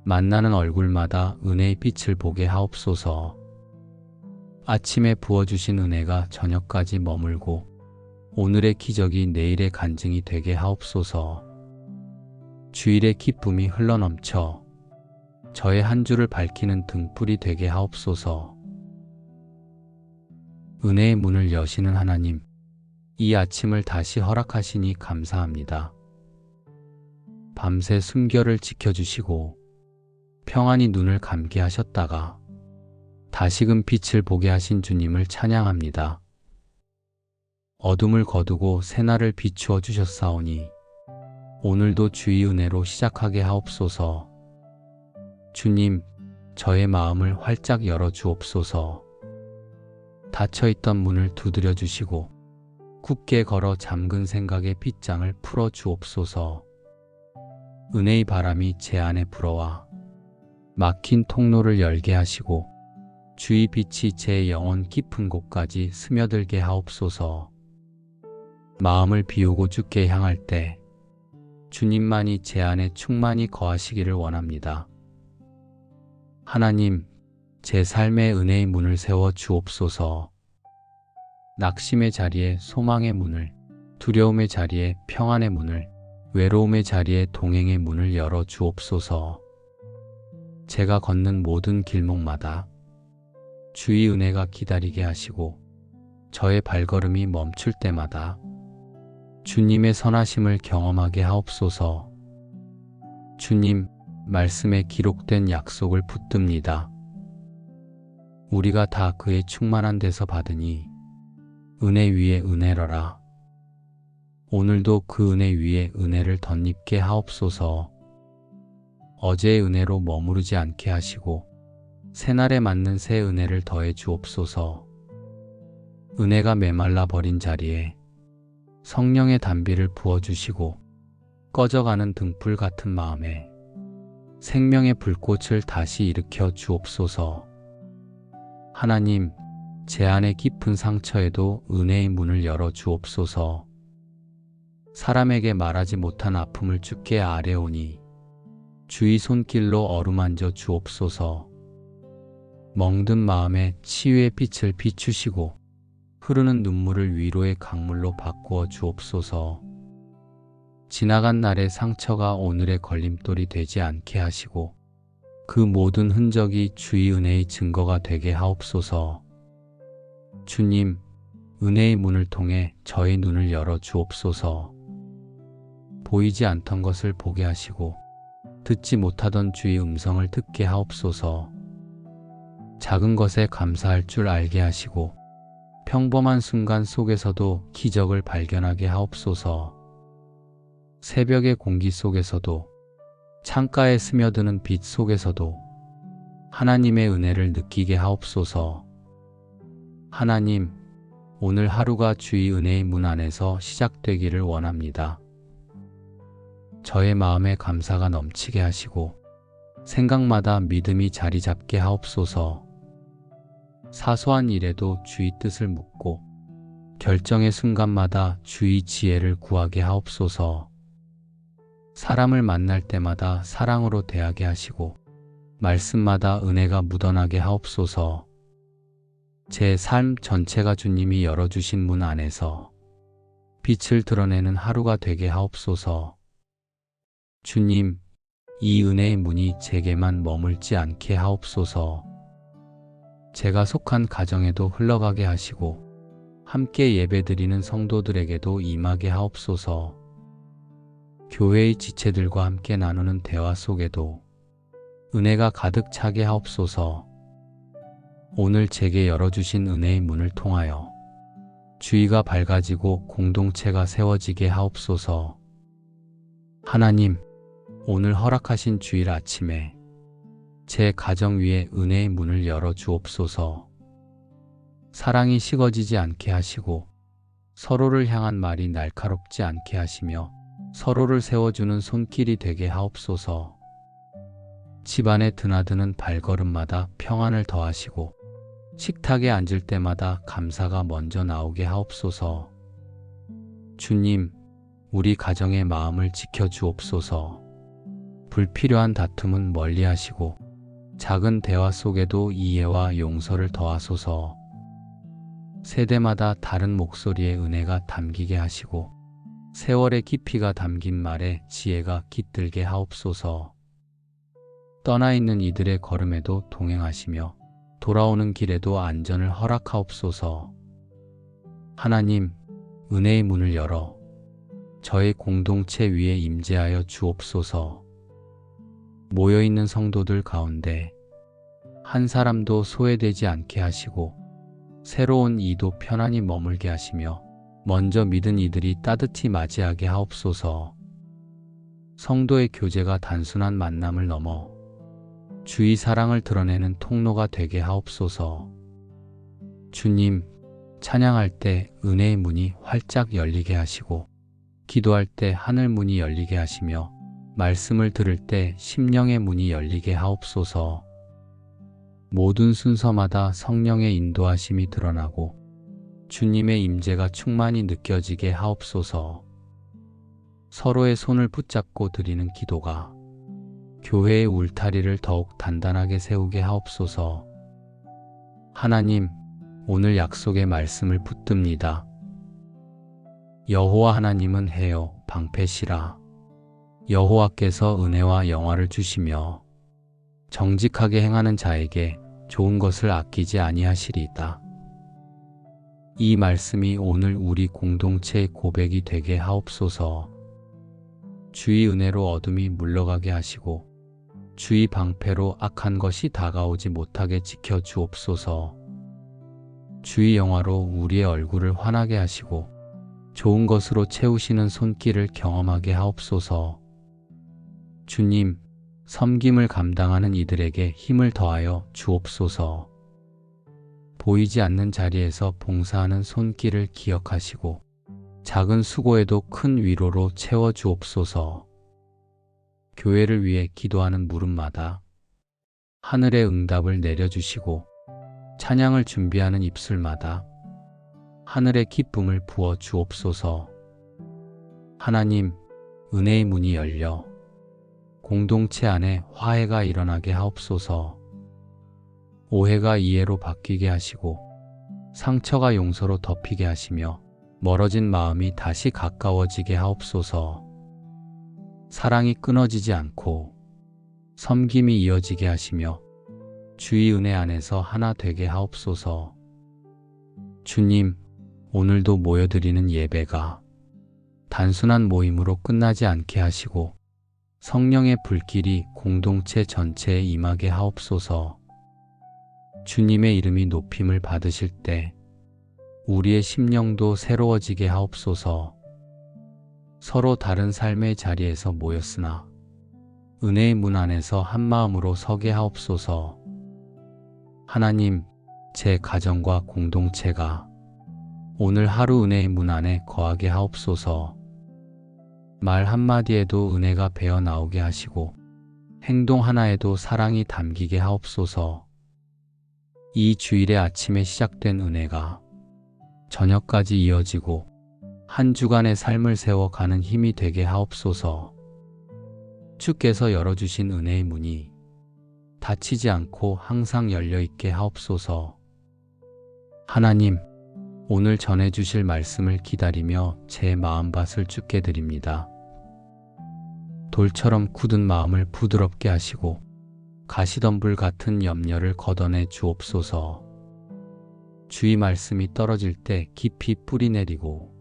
만나는 얼굴마다 은혜의 빛을 보게 하옵소서. 아침에 부어주신 은혜가 저녁까지 머물고 오늘의 기적이 내일의 간증이 되게 하옵소서. 주일의 기쁨이 흘러넘쳐 저의 한 주를 밝히는 등불이 되게 하옵소서. 은혜의 문을 여시는 하나님, 이 아침을 다시 허락하시니 감사합니다. 밤새 숨결을 지켜주시고 평안히 눈을 감게 하셨다가 다시금 빛을 보게 하신 주님을 찬양합니다. 어둠을 거두고 새날을 비추어 주셨사오니 오늘도 주의 은혜로 시작하게 하옵소서. 주님, 저의 마음을 활짝 열어 주옵소서. 닫혀있던 문을 두드려 주시고 굳게 걸어 잠근 생각의 빗장을 풀어 주옵소서. 은혜의 바람이 제 안에 불어와 막힌 통로를 열게 하시고 주의 빛이 제 영혼 깊은 곳까지 스며들게 하옵소서. 마음을 비우고 주께 향할 때 주님만이 제 안에 충만히 거하시기를 원합니다. 하나님, 제 삶의 은혜의 문을 세워 주옵소서. 낙심의 자리에 소망의 문을, 두려움의 자리에 평안의 문을, 외로움의 자리에 동행의 문을 열어 주옵소서. 제가 걷는 모든 길목마다 주의 은혜가 기다리게 하시고 저의 발걸음이 멈출 때마다 주님의 선하심을 경험하게 하옵소서. 주님, 말씀에 기록된 약속을 붙듭니다. 우리가 다 그의 충만한 데서 받으니 은혜 위에 은혜러라. 오늘도 그 은혜 위에 은혜를 덧입게 하옵소서. 어제의 은혜로 머무르지 않게 하시고 새날에 맞는 새 은혜를 더해 주옵소서. 은혜가 메말라 버린 자리에 성령의 단비를 부어주시고 꺼져가는 등불 같은 마음에 생명의 불꽃을 다시 일으켜 주옵소서. 하나님, 제 안의 깊은 상처에도 은혜의 문을 열어 주옵소서. 사람에게 말하지 못한 아픔을 주께 아뢰오니 주의 손길로 어루만져 주옵소서. 멍든 마음에 치유의 빛을 비추시고 흐르는 눈물을 위로의 강물로 바꾸어 주옵소서. 지나간 날의 상처가 오늘의 걸림돌이 되지 않게 하시고 그 모든 흔적이 주의 은혜의 증거가 되게 하옵소서. 주님, 은혜의 문을 통해 저의 눈을 열어 주옵소서. 보이지 않던 것을 보게 하시고 듣지 못하던 주의 음성을 듣게 하옵소서. 작은 것에 감사할 줄 알게 하시고 평범한 순간 속에서도 기적을 발견하게 하옵소서. 새벽의 공기 속에서도 창가에 스며드는 빛 속에서도 하나님의 은혜를 느끼게 하옵소서. 하나님, 오늘 하루가 주의 은혜의 문 안에서 시작되기를 원합니다. 저의 마음에 감사가 넘치게 하시고 생각마다 믿음이 자리 잡게 하옵소서. 사소한 일에도 주의 뜻을 묻고 결정의 순간마다 주의 지혜를 구하게 하옵소서. 사람을 만날 때마다 사랑으로 대하게 하시고 말씀마다 은혜가 묻어나게 하옵소서. 제 삶 전체가 주님이 열어주신 문 안에서 빛을 드러내는 하루가 되게 하옵소서. 주님, 이 은혜의 문이 제게만 머물지 않게 하옵소서. 제가 속한 가정에도 흘러가게 하시고 함께 예배드리는 성도들에게도 임하게 하옵소서. 교회의 지체들과 함께 나누는 대화 속에도 은혜가 가득 차게 하옵소서. 오늘 제게 열어주신 은혜의 문을 통하여 주의가 밝아지고 공동체가 세워지게 하옵소서. 하나님, 오늘 허락하신 주일 아침에 제 가정 위에 은혜의 문을 열어 주옵소서. 사랑이 식어지지 않게 하시고 서로를 향한 말이 날카롭지 않게 하시며 서로를 세워주는 손길이 되게 하옵소서. 집안에 드나드는 발걸음마다 평안을 더하시고 식탁에 앉을 때마다 감사가 먼저 나오게 하옵소서. 주님, 우리 가정의 마음을 지켜주옵소서. 불필요한 다툼은 멀리 하시고 작은 대화 속에도 이해와 용서를 더하소서. 세대마다 다른 목소리의 은혜가 담기게 하시고 세월의 깊이가 담긴 말에 지혜가 깃들게 하옵소서. 떠나 있는 이들의 걸음에도 동행하시며 돌아오는 길에도 안전을 허락하옵소서. 하나님, 은혜의 문을 열어 저의 공동체 위에 임재하여 주옵소서. 모여있는 성도들 가운데 한 사람도 소외되지 않게 하시고 새로운 이도 편안히 머물게 하시며 먼저 믿은 이들이 따뜻히 맞이하게 하옵소서. 성도의 교제가 단순한 만남을 넘어 주의 사랑을 드러내는 통로가 되게 하옵소서. 주님, 찬양할 때 은혜의 문이 활짝 열리게 하시고 기도할 때 하늘 문이 열리게 하시며 말씀을 들을 때 심령의 문이 열리게 하옵소서. 모든 순서마다 성령의 인도하심이 드러나고 주님의 임재가 충만히 느껴지게 하옵소서. 서로의 손을 붙잡고 드리는 기도가 교회의 울타리를 더욱 단단하게 세우게 하옵소서. 하나님, 오늘 약속의 말씀을 붙듭니다. 여호와 하나님은 해요 방패시라. 여호와께서 은혜와 영화를 주시며 정직하게 행하는 자에게 좋은 것을 아끼지 아니하시리이다. 이 말씀이 오늘 우리 공동체의 고백이 되게 하옵소서. 주의 은혜로 어둠이 물러가게 하시고 주의 방패로 악한 것이 다가오지 못하게 지켜 주옵소서. 주의 영화로 우리의 얼굴을 환하게 하시고 좋은 것으로 채우시는 손길을 경험하게 하옵소서. 주님, 섬김을 감당하는 이들에게 힘을 더하여 주옵소서. 보이지 않는 자리에서 봉사하는 손길을 기억하시고 작은 수고에도 큰 위로로 채워 주옵소서. 교회를 위해 기도하는 물음마다 하늘의 응답을 내려주시고 찬양을 준비하는 입술마다 하늘의 기쁨을 부어 주옵소서. 하나님, 은혜의 문이 열려 공동체 안에 화해가 일어나게 하옵소서. 오해가 이해로 바뀌게 하시고 상처가 용서로 덮이게 하시며 멀어진 마음이 다시 가까워지게 하옵소서. 사랑이 끊어지지 않고 섬김이 이어지게 하시며 주의 은혜 안에서 하나 되게 하옵소서. 주님, 오늘도 모여드리는 예배가 단순한 모임으로 끝나지 않게 하시고 성령의 불길이 공동체 전체에 임하게 하옵소서. 주님의 이름이 높임을 받으실 때 우리의 심령도 새로워지게 하옵소서. 서로 다른 삶의 자리에서 모였으나 은혜의 문 안에서 한 마음으로 서게 하옵소서. 하나님, 제 가정과 공동체가 오늘 하루 은혜의 문 안에 거하게 하옵소서. 말 한마디에도 은혜가 배어 나오게 하시고 행동 하나에도 사랑이 담기게 하옵소서. 이 주일의 아침에 시작된 은혜가 저녁까지 이어지고 한 주간의 삶을 세워가는 힘이 되게 하옵소서. 주께서 열어주신 은혜의 문이 닫히지 않고 항상 열려있게 하옵소서. 하나님, 오늘 전해주실 말씀을 기다리며 제 마음밭을 주께 드립니다. 돌처럼 굳은 마음을 부드럽게 하시고 가시덤불 같은 염려를 걷어내 주옵소서. 주의 말씀이 떨어질 때 깊이 뿌리 내리고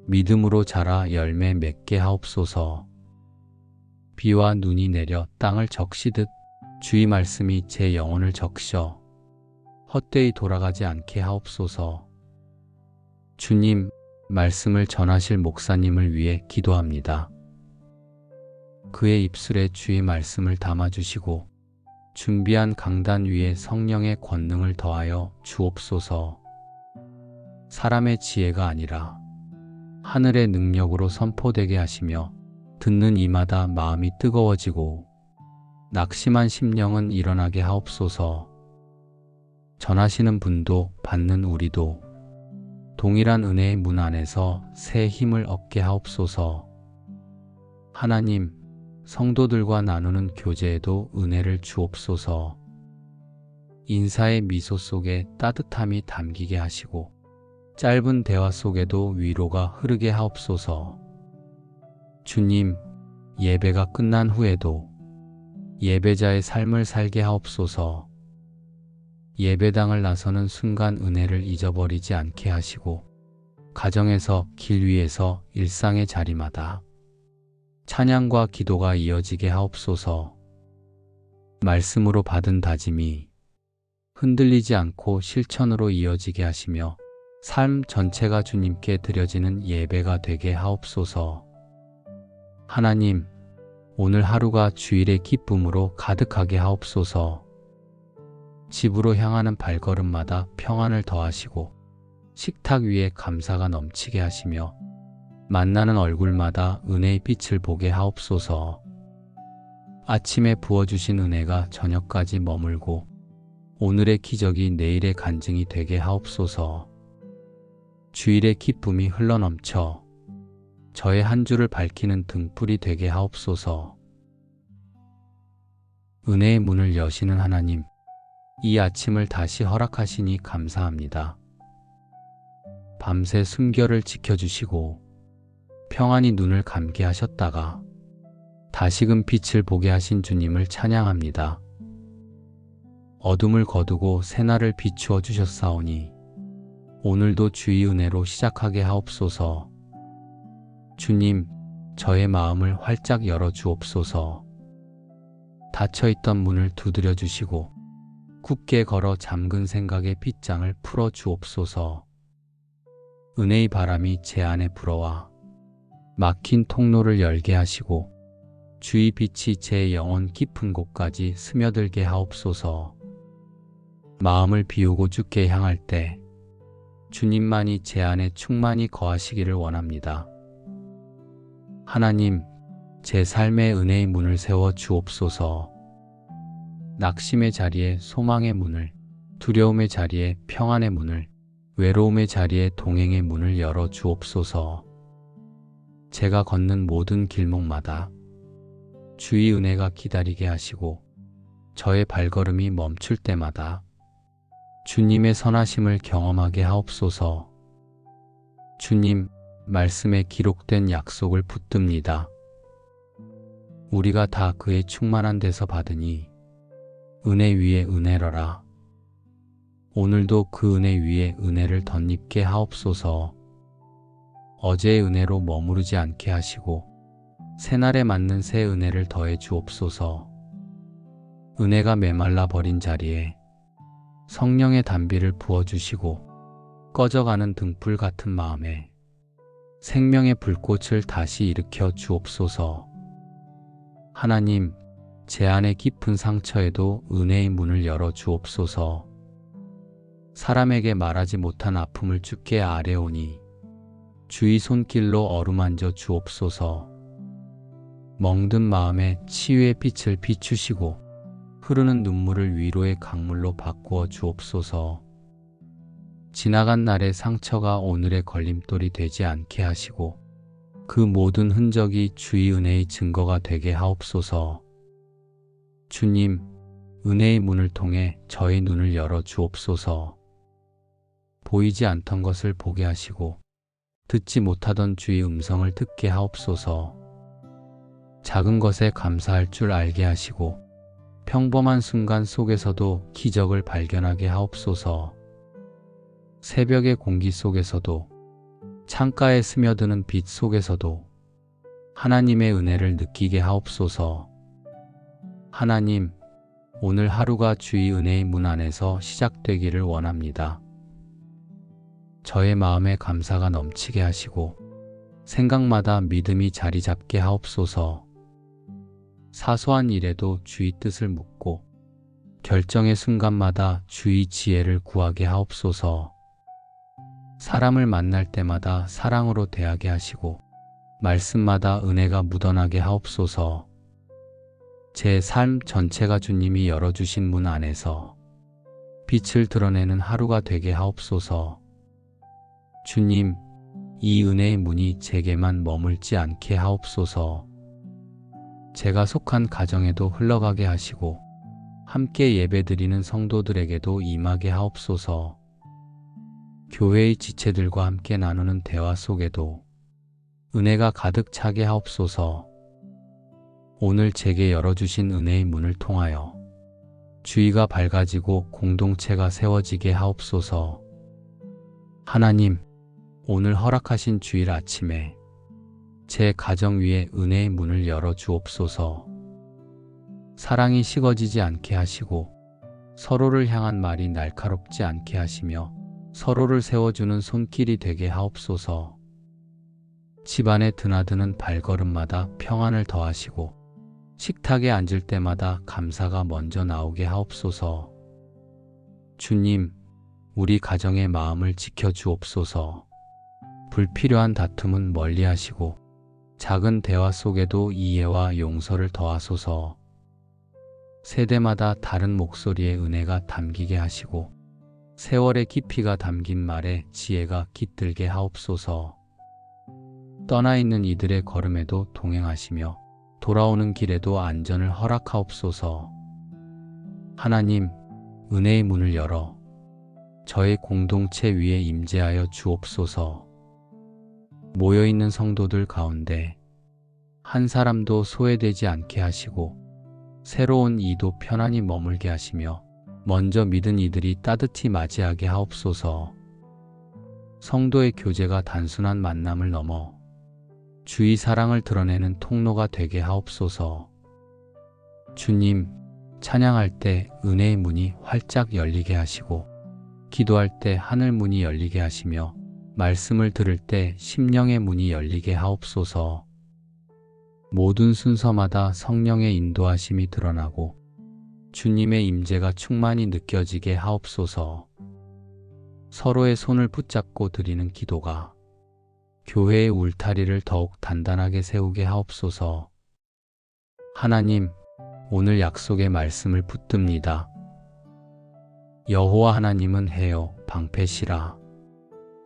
믿음으로 자라 열매 맺게 하옵소서. 비와 눈이 내려 땅을 적시듯 주의 말씀이 제 영혼을 적셔 헛되이 돌아가지 않게 하옵소서. 주님, 말씀을 전하실 목사님을 위해 기도합니다. 그의 입술에 주의 말씀을 담아주시고 준비한 강단 위에 성령의 권능을 더하여 주옵소서. 사람의 지혜가 아니라 하늘의 능력으로 선포되게 하시며 듣는 이마다 마음이 뜨거워지고 낙심한 심령은 일어나게 하옵소서. 전하시는 분도 받는 우리도 동일한 은혜의 문 안에서 새 힘을 얻게 하옵소서. 하나님, 성도들과 나누는 교제에도 은혜를 주옵소서. 인사의 미소 속에 따뜻함이 담기게 하시고 짧은 대화 속에도 위로가 흐르게 하옵소서. 주님, 예배가 끝난 후에도 예배자의 삶을 살게 하옵소서. 예배당을 나서는 순간 은혜를 잊어버리지 않게 하시고 가정에서, 길 위에서, 일상의 자리마다 찬양과 기도가 이어지게 하옵소서. 말씀으로 받은 다짐이 흔들리지 않고 실천으로 이어지게 하시며 삶 전체가 주님께 드려지는 예배가 되게 하옵소서. 하나님, 오늘 하루가 주일의 기쁨으로 가득하게 하옵소서. 집으로 향하는 발걸음마다 평안을 더하시고 식탁 위에 감사가 넘치게 하시며 만나는 얼굴마다 은혜의 빛을 보게 하옵소서. 아침에 부어주신 은혜가 저녁까지 머물고 오늘의 기적이 내일의 간증이 되게 하옵소서. 주일의 기쁨이 흘러넘쳐 저의 한 주를 밝히는 등불이 되게 하옵소서. 은혜의 문을 여시는 하나님, 이 아침을 다시 허락하시니 감사합니다. 밤새 숨결을 지켜주시고 평안히 눈을 감게 하셨다가 다시금 빛을 보게 하신 주님을 찬양합니다. 어둠을 거두고 새날을 비추어 주셨사오니 오늘도 주의 은혜로 시작하게 하옵소서. 주님, 저의 마음을 활짝 열어 주옵소서. 닫혀있던 문을 두드려 주시고 굳게 걸어 잠근 생각의 빗장을 풀어 주옵소서. 은혜의 바람이 제 안에 불어와 막힌 통로를 열게 하시고 주의 빛이 제 영혼 깊은 곳까지 스며들게 하옵소서. 마음을 비우고 주께 향할 때 주님만이 제 안에 충만히 거하시기를 원합니다. 하나님, 제 삶의 은혜의 문을 세워 주옵소서. 낙심의 자리에 소망의 문을, 두려움의 자리에 평안의 문을, 외로움의 자리에 동행의 문을 열어 주옵소서. 제가 걷는 모든 길목마다 주의 은혜가 기다리게 하시고 저의 발걸음이 멈출 때마다 주님의 선하심을 경험하게 하옵소서. 주님, 말씀에 기록된 약속을 붙듭니다. 우리가 다 그의 충만한 데서 받으니 은혜 위에 은혜러라. 오늘도 그 은혜 위에 은혜를 덧입게 하옵소서. 어제의 은혜로 머무르지 않게 하시고 새날에 맞는 새 은혜를 더해 주옵소서. 은혜가 메말라 버린 자리에 성령의 단비를 부어주시고 꺼져가는 등불 같은 마음에 생명의 불꽃을 다시 일으켜 주옵소서. 하나님, 제 안의 깊은 상처에도 은혜의 문을 열어 주옵소서. 사람에게 말하지 못한 아픔을 주께 아뢰오니 주의 손길로 어루만져 주옵소서. 멍든 마음에 치유의 빛을 비추시고 흐르는 눈물을 위로의 강물로 바꾸어 주옵소서. 지나간 날의 상처가 오늘의 걸림돌이 되지 않게 하시고 그 모든 흔적이 주의 은혜의 증거가 되게 하옵소서. 주님, 은혜의 문을 통해 저의 눈을 열어 주옵소서. 보이지 않던 것을 보게 하시고 듣지 못하던 주의 음성을 듣게 하옵소서. 작은 것에 감사할 줄 알게 하시고 평범한 순간 속에서도 기적을 발견하게 하옵소서. 새벽의 공기 속에서도 창가에 스며드는 빛 속에서도 하나님의 은혜를 느끼게 하옵소서. 하나님, 오늘 하루가 주의 은혜의 문 안에서 시작되기를 원합니다. 저의 마음에 감사가 넘치게 하시고 생각마다 믿음이 자리 잡게 하옵소서. 사소한 일에도 주의 뜻을 묻고 결정의 순간마다 주의 지혜를 구하게 하옵소서. 사람을 만날 때마다 사랑으로 대하게 하시고 말씀마다 은혜가 묻어나게 하옵소서. 제 삶 전체가 주님이 열어주신 문 안에서 빛을 드러내는 하루가 되게 하옵소서. 주님, 이 은혜의 문이 제게만 머물지 않게 하옵소서. 제가 속한 가정에도 흘러가게 하시고 함께 예배드리는 성도들에게도 임하게 하옵소서. 교회의 지체들과 함께 나누는 대화 속에도 은혜가 가득 차게 하옵소서. 오늘 제게 열어주신 은혜의 문을 통하여 주의가 밝아지고 공동체가 세워지게 하옵소서. 하나님, 오늘 허락하신 주일 아침에 제 가정 위에 은혜의 문을 열어 주옵소서. 사랑이 식어지지 않게 하시고 서로를 향한 말이 날카롭지 않게 하시며 서로를 세워주는 손길이 되게 하옵소서. 집안에 드나드는 발걸음마다 평안을 더하시고 식탁에 앉을 때마다 감사가 먼저 나오게 하옵소서. 주님, 우리 가정의 마음을 지켜주옵소서. 불필요한 다툼은 멀리 하시고 작은 대화 속에도 이해와 용서를 더하소서. 세대마다 다른 목소리의 은혜가 담기게 하시고 세월의 깊이가 담긴 말에 지혜가 깃들게 하옵소서. 떠나 있는 이들의 걸음에도 동행하시며 돌아오는 길에도 안전을 허락하옵소서. 하나님, 은혜의 문을 열어 저의 공동체 위에 임재하여 주옵소서. 모여있는 성도들 가운데 한 사람도 소외되지 않게 하시고 새로운 이도 편안히 머물게 하시며 먼저 믿은 이들이 따뜻히 맞이하게 하옵소서. 성도의 교제가 단순한 만남을 넘어 주의 사랑을 드러내는 통로가 되게 하옵소서. 주님, 찬양할 때 은혜의 문이 활짝 열리게 하시고 기도할 때 하늘 문이 열리게 하시며 말씀을 들을 때 심령의 문이 열리게 하옵소서. 모든 순서마다 성령의 인도하심이 드러나고 주님의 임재가 충만히 느껴지게 하옵소서. 서로의 손을 붙잡고 드리는 기도가 교회의 울타리를 더욱 단단하게 세우게 하옵소서. 하나님, 오늘 약속의 말씀을 붙듭니다. 여호와 하나님은 해요 방패시라.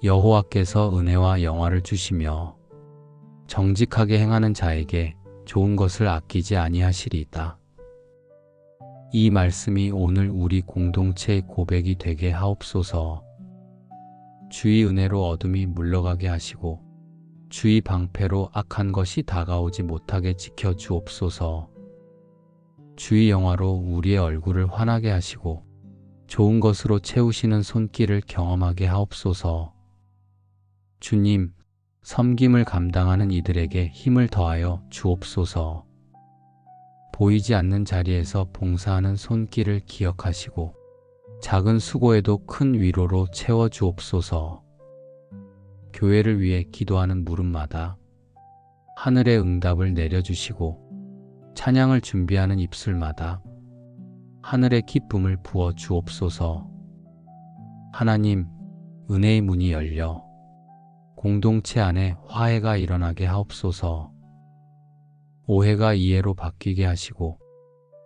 여호와께서 은혜와 영화를 주시며 정직하게 행하는 자에게 좋은 것을 아끼지 아니하시리이다. 이 말씀이 오늘 우리 공동체의 고백이 되게 하옵소서. 주의 은혜로 어둠이 물러가게 하시고 주의 방패로 악한 것이 다가오지 못하게 지켜 주옵소서. 주의 영화로 우리의 얼굴을 환하게 하시고 좋은 것으로 채우시는 손길을 경험하게 하옵소서. 주님, 섬김을 감당하는 이들에게 힘을 더하여 주옵소서. 보이지 않는 자리에서 봉사하는 손길을 기억하시고 작은 수고에도 큰 위로로 채워 주옵소서. 교회를 위해 기도하는 물음마다 하늘의 응답을 내려주시고 찬양을 준비하는 입술마다 하늘의 기쁨을 부어 주옵소서. 하나님, 은혜의 문이 열려 공동체 안에 화해가 일어나게 하옵소서. 오해가 이해로 바뀌게 하시고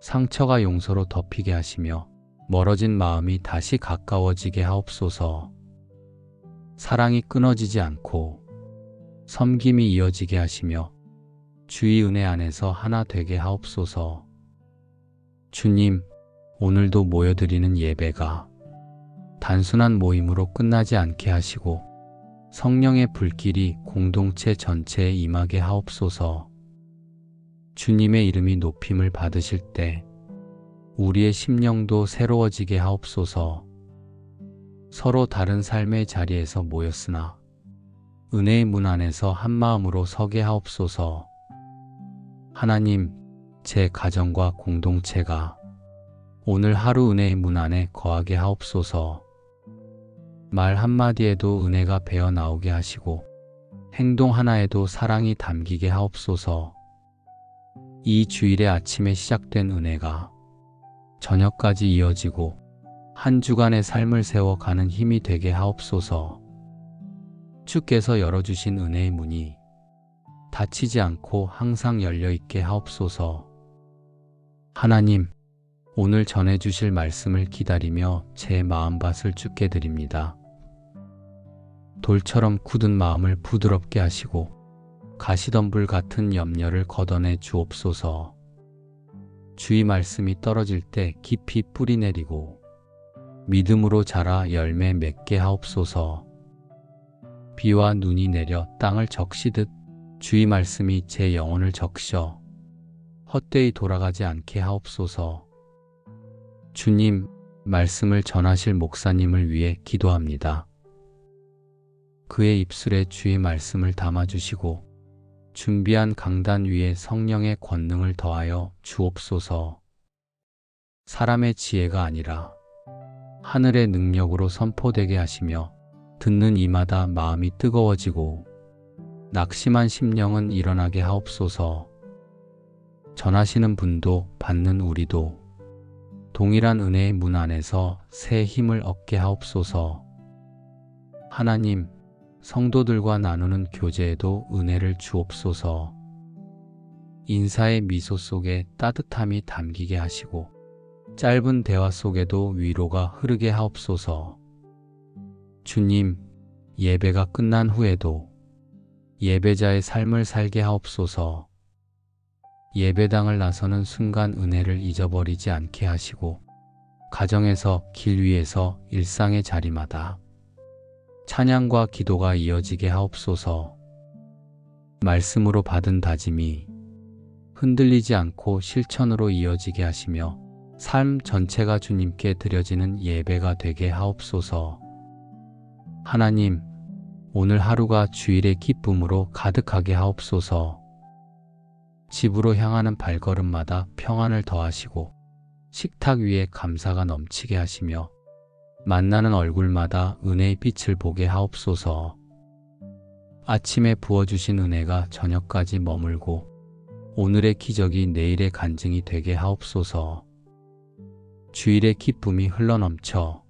상처가 용서로 덮이게 하시며 멀어진 마음이 다시 가까워지게 하옵소서. 사랑이 끊어지지 않고 섬김이 이어지게 하시며 주의 은혜 안에서 하나 되게 하옵소서. 주님, 오늘도 모여드리는 예배가 단순한 모임으로 끝나지 않게 하시고 성령의 불길이 공동체 전체에 임하게 하옵소서. 주님의 이름이 높임을 받으실 때 우리의 심령도 새로워지게 하옵소서. 서로 다른 삶의 자리에서 모였으나 은혜의 문 안에서 한 마음으로 서게 하옵소서. 하나님, 제 가정과 공동체가 오늘 하루 은혜의 문 안에 거하게 하옵소서. 말 한마디에도 은혜가 배어 나오게 하시고 행동 하나에도 사랑이 담기게 하옵소서. 이 주일의 아침에 시작된 은혜가 저녁까지 이어지고 한 주간의 삶을 세워가는 힘이 되게 하옵소서. 주께서 열어주신 은혜의 문이 닫히지 않고 항상 열려있게 하옵소서. 하나님, 오늘 전해주실 말씀을 기다리며 제 마음밭을 주께 드립니다. 돌처럼 굳은 마음을 부드럽게 하시고 가시덤불 같은 염려를 걷어내 주옵소서. 주의 말씀이 떨어질 때 깊이 뿌리 내리고 믿음으로 자라 열매 맺게 하옵소서. 비와 눈이 내려 땅을 적시듯 주의 말씀이 제 영혼을 적셔 헛되이 돌아가지 않게 하옵소서. 주님, 말씀을 전하실 목사님을 위해 기도합니다. 그의 입술에 주의 말씀을 담아주시고 준비한 강단 위에 성령의 권능을 더하여 주옵소서. 사람의 지혜가 아니라 하늘의 능력으로 선포되게 하시며 듣는 이마다 마음이 뜨거워지고 낙심한 심령은 일어나게 하옵소서. 전하시는 분도 받는 우리도 동일한 은혜의 문 안에서 새 힘을 얻게 하옵소서. 하나님, 성도들과 나누는 교제에도 은혜를 주옵소서. 인사의 미소 속에 따뜻함이 담기게 하시고 짧은 대화 속에도 위로가 흐르게 하옵소서. 주님, 예배가 끝난 후에도 예배자의 삶을 살게 하옵소서. 예배당을 나서는 순간 은혜를 잊어버리지 않게 하시고 가정에서, 길 위에서, 일상의 자리마다 찬양과 기도가 이어지게 하옵소서. 말씀으로 받은 다짐이 흔들리지 않고 실천으로 이어지게 하시며 삶 전체가 주님께 드려지는 예배가 되게 하옵소서. 하나님, 오늘 하루가 주일의 기쁨으로 가득하게 하옵소서. 집으로 향하는 발걸음마다 평안을 더하시고 식탁 위에 감사가 넘치게 하시며 만나는 얼굴마다 은혜의 빛을 보게 하옵소서. 아침에 부어주신 은혜가 저녁까지 머물고 오늘의 기적이 내일의 간증이 되게 하옵소서. 주일의 기쁨이 흘러넘쳐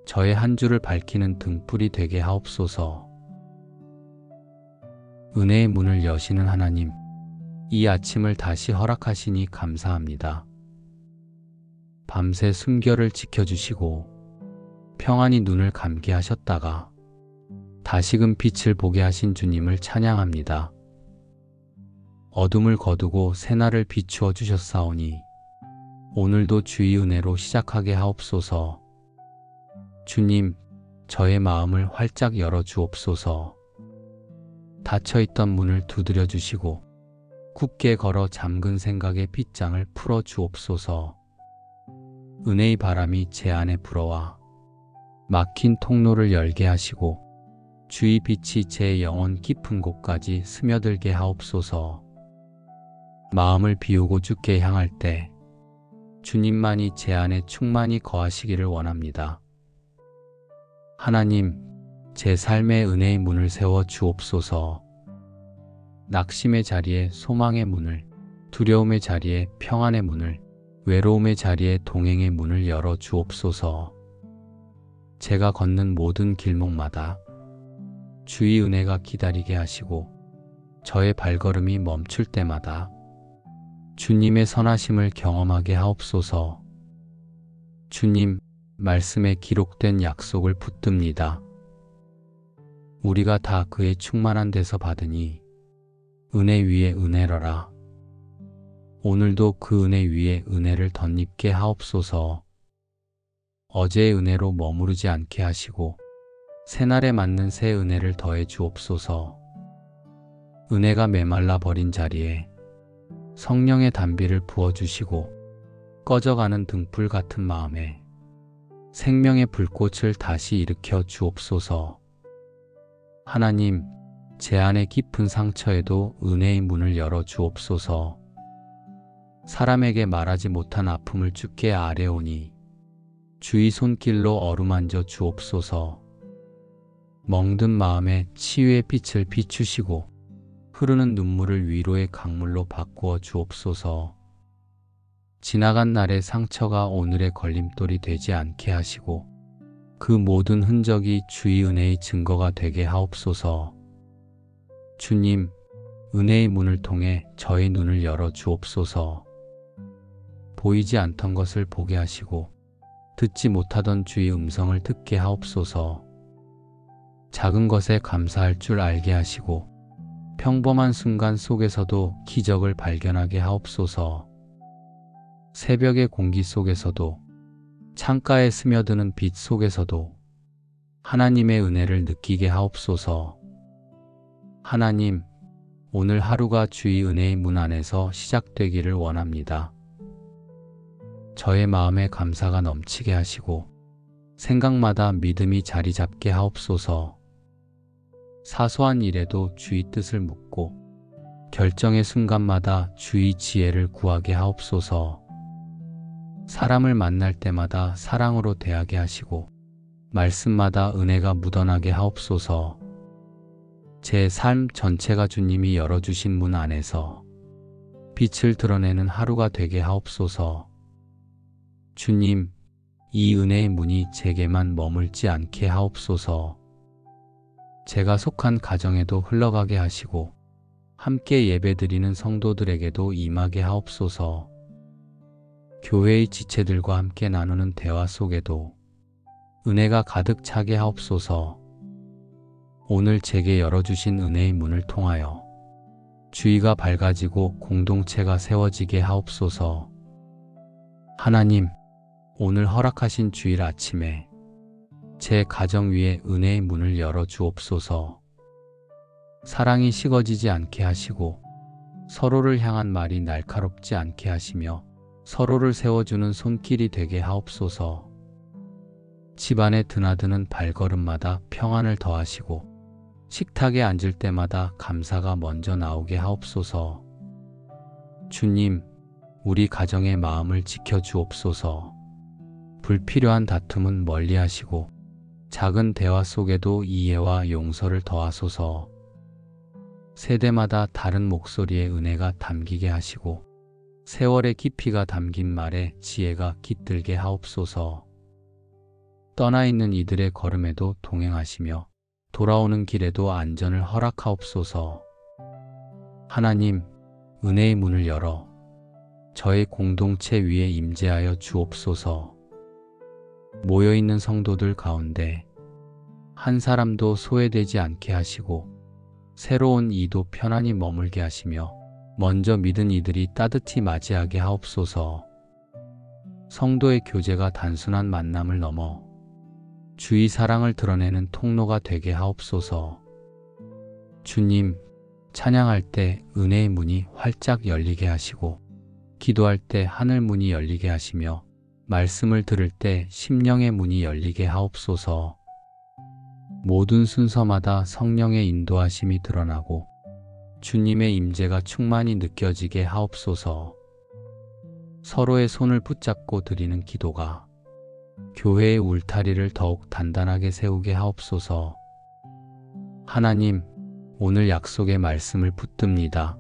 저의 한 주를 밝히는 등불이 되게 하옵소서. 은혜의 문을 여시는 하나님, 이 아침을 다시 허락하시니 감사합니다. 밤새 숨결을 지켜주시고 평안히 눈을 감게 하셨다가 다시금 빛을 보게 하신 주님을 찬양합니다. 어둠을 거두고 새날을 비추어 주셨사오니 오늘도 주의 은혜로 시작하게 하옵소서. 주님, 저의 마음을 활짝 열어 주옵소서. 닫혀있던 문을 두드려 주시고 굳게 걸어 잠근 생각의 빗장을 풀어 주옵소서. 은혜의 바람이 제 안에 불어와 막힌 통로를 열게 하시고 주의 빛이 제 영혼 깊은 곳까지 스며들게 하옵소서. 마음을 비우고 주께 향할 때 주님만이 제 안에 충만히 거하시기를 원합니다. 하나님, 제 삶의 은혜의 문을 세워 주옵소서. 낙심의 자리에 소망의 문을, 두려움의 자리에 평안의 문을, 외로움의 자리에 동행의 문을 열어 주옵소서. 제가 걷는 모든 길목마다 주의 은혜가 기다리게 하시고 저의 발걸음이 멈출 때마다 주님의 선하심을 경험하게 하옵소서. 주님, 말씀에 기록된 약속을 붙듭니다. 우리가 다 그의 충만한 데서 받으니 은혜 위에 은혜러라. 오늘도 그 은혜 위에 은혜를 덧입게 하옵소서. 어제의 은혜로 머무르지 않게 하시고 새날에 맞는 새 은혜를 더해 주옵소서. 은혜가 메말라 버린 자리에 성령의 단비를 부어주시고 꺼져가는 등불 같은 마음에 생명의 불꽃을 다시 일으켜 주옵소서. 하나님, 제 안의 깊은 상처에도 은혜의 문을 열어 주옵소서. 사람에게 말하지 못한 아픔을 주께 아뢰오니 주의 손길로 어루만져 주옵소서. 멍든 마음에 치유의 빛을 비추시고 흐르는 눈물을 위로의 강물로 바꾸어 주옵소서. 지나간 날의 상처가 오늘의 걸림돌이 되지 않게 하시고 그 모든 흔적이 주의 은혜의 증거가 되게 하옵소서. 주님, 은혜의 문을 통해 저의 눈을 열어 주옵소서. 보이지 않던 것을 보게 하시고 듣지 못하던 주의 음성을 듣게 하옵소서. 작은 것에 감사할 줄 알게 하시고 평범한 순간 속에서도 기적을 발견하게 하옵소서. 새벽의 공기 속에서도 창가에 스며드는 빛 속에서도 하나님의 은혜를 느끼게 하옵소서. 하나님, 오늘 하루가 주의 은혜의 문 안에서 시작되기를 원합니다. 저의 마음에 감사가 넘치게 하시고 생각마다 믿음이 자리 잡게 하옵소서. 사소한 일에도 주의 뜻을 묻고 결정의 순간마다 주의 지혜를 구하게 하옵소서. 사람을 만날 때마다 사랑으로 대하게 하시고 말씀마다 은혜가 묻어나게 하옵소서. 제 삶 전체가 주님이 열어주신 문 안에서 빛을 드러내는 하루가 되게 하옵소서. 주님, 이 은혜의 문이 제게만 머물지 않게 하옵소서. 제가 속한 가정에도 흘러가게 하시고 함께 예배드리는 성도들에게도 임하게 하옵소서. 교회의 지체들과 함께 나누는 대화 속에도 은혜가 가득 차게 하옵소서. 오늘 제게 열어주신 은혜의 문을 통하여 주의가 밝아지고 공동체가 세워지게 하옵소서. 하나님, 오늘 허락하신 주일 아침에 제 가정 위에 은혜의 문을 열어 주옵소서. 사랑이 식어지지 않게 하시고 서로를 향한 말이 날카롭지 않게 하시며 서로를 세워주는 손길이 되게 하옵소서. 집안에 드나드는 발걸음마다 평안을 더하시고 식탁에 앉을 때마다 감사가 먼저 나오게 하옵소서. 주님, 우리 가정의 마음을 지켜주옵소서. 불필요한 다툼은 멀리 하시고 작은 대화 속에도 이해와 용서를 더하소서. 세대마다 다른 목소리의 은혜가 담기게 하시고 세월의 깊이가 담긴 말에 지혜가 깃들게 하옵소서. 떠나 있는 이들의 걸음에도 동행하시며 돌아오는 길에도 안전을 허락하옵소서. 하나님, 은혜의 문을 열어 저의 공동체 위에 임재하여 주옵소서. 모여있는 성도들 가운데 한 사람도 소외되지 않게 하시고 새로운 이도 편안히 머물게 하시며 먼저 믿은 이들이 따뜻히 맞이하게 하옵소서. 성도의 교제가 단순한 만남을 넘어 주의 사랑을 드러내는 통로가 되게 하옵소서. 주님, 찬양할 때 은혜의 문이 활짝 열리게 하시고, 기도할 때 하늘 문이 열리게 하시며, 말씀을 들을 때 심령의 문이 열리게 하옵소서. 모든 순서마다 성령의 인도하심이 드러나고 주님의 임재가 충만히 느껴지게 하옵소서. 서로의 손을 붙잡고 드리는 기도가 교회의 울타리를 더욱 단단하게 세우게 하옵소서. 하나님, 오늘 약속의 말씀을 붙듭니다.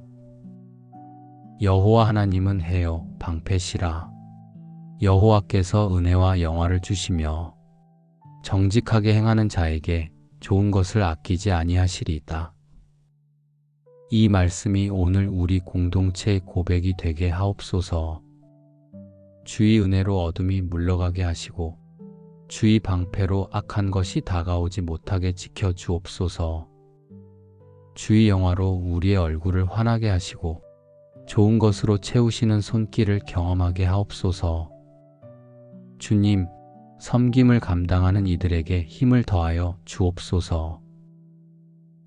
여호와 하나님은 해요 방패시라. 여호와께서 은혜와 영화를 주시며 정직하게 행하는 자에게 좋은 것을 아끼지 아니하시리이다. 이 말씀이 오늘 우리 공동체의 고백이 되게 하옵소서. 주의 은혜로 어둠이 물러가게 하시고 주의 방패로 악한 것이 다가오지 못하게 지켜 주옵소서. 주의 영화로 우리의 얼굴을 환하게 하시고 좋은 것으로 채우시는 손길을 경험하게 하옵소서. 주님, 섬김을 감당하는 이들에게 힘을 더하여 주옵소서.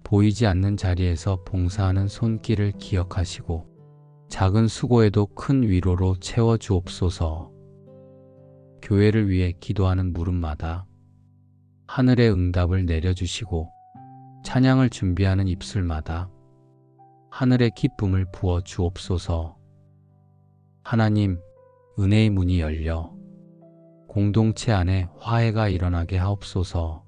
보이지 않는 자리에서 봉사하는 손길을 기억하시고 작은 수고에도 큰 위로로 채워 주옵소서. 교회를 위해 기도하는 물음마다 하늘의 응답을 내려주시고 찬양을 준비하는 입술마다 하늘의 기쁨을 부어 주옵소서. 하나님, 은혜의 문이 열려 공동체 안에 화해가 일어나게 하옵소서.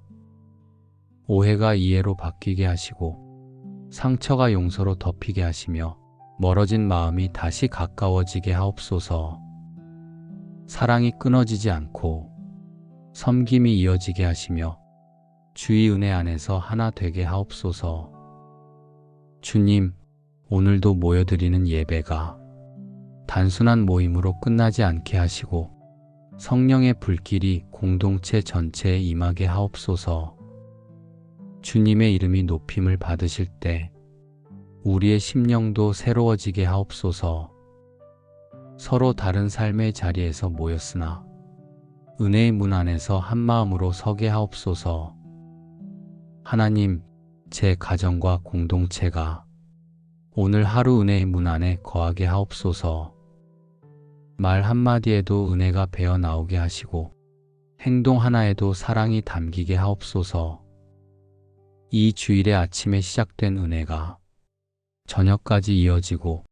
오해가 이해로 바뀌게 하시고 상처가 용서로 덮이게 하시며 멀어진 마음이 다시 가까워지게 하옵소서. 사랑이 끊어지지 않고 섬김이 이어지게 하시며 주의 은혜 안에서 하나 되게 하옵소서. 주님, 오늘도 모여드리는 예배가 단순한 모임으로 끝나지 않게 하시고 성령의 불길이 공동체 전체에 임하게 하옵소서. 주님의 이름이 높임을 받으실 때 우리의 심령도 새로워지게 하옵소서. 서로 다른 삶의 자리에서 모였으나 은혜의 문 안에서 한 마음으로 서게 하옵소서. 하나님, 제 가정과 공동체가 오늘 하루 은혜의 문 안에 거하게 하옵소서. 말 한마디에도 은혜가 배어 나오게 하시고 행동 하나에도 사랑이 담기게 하옵소서. 이 주일의 아침에 시작된 은혜가 저녁까지 이어지고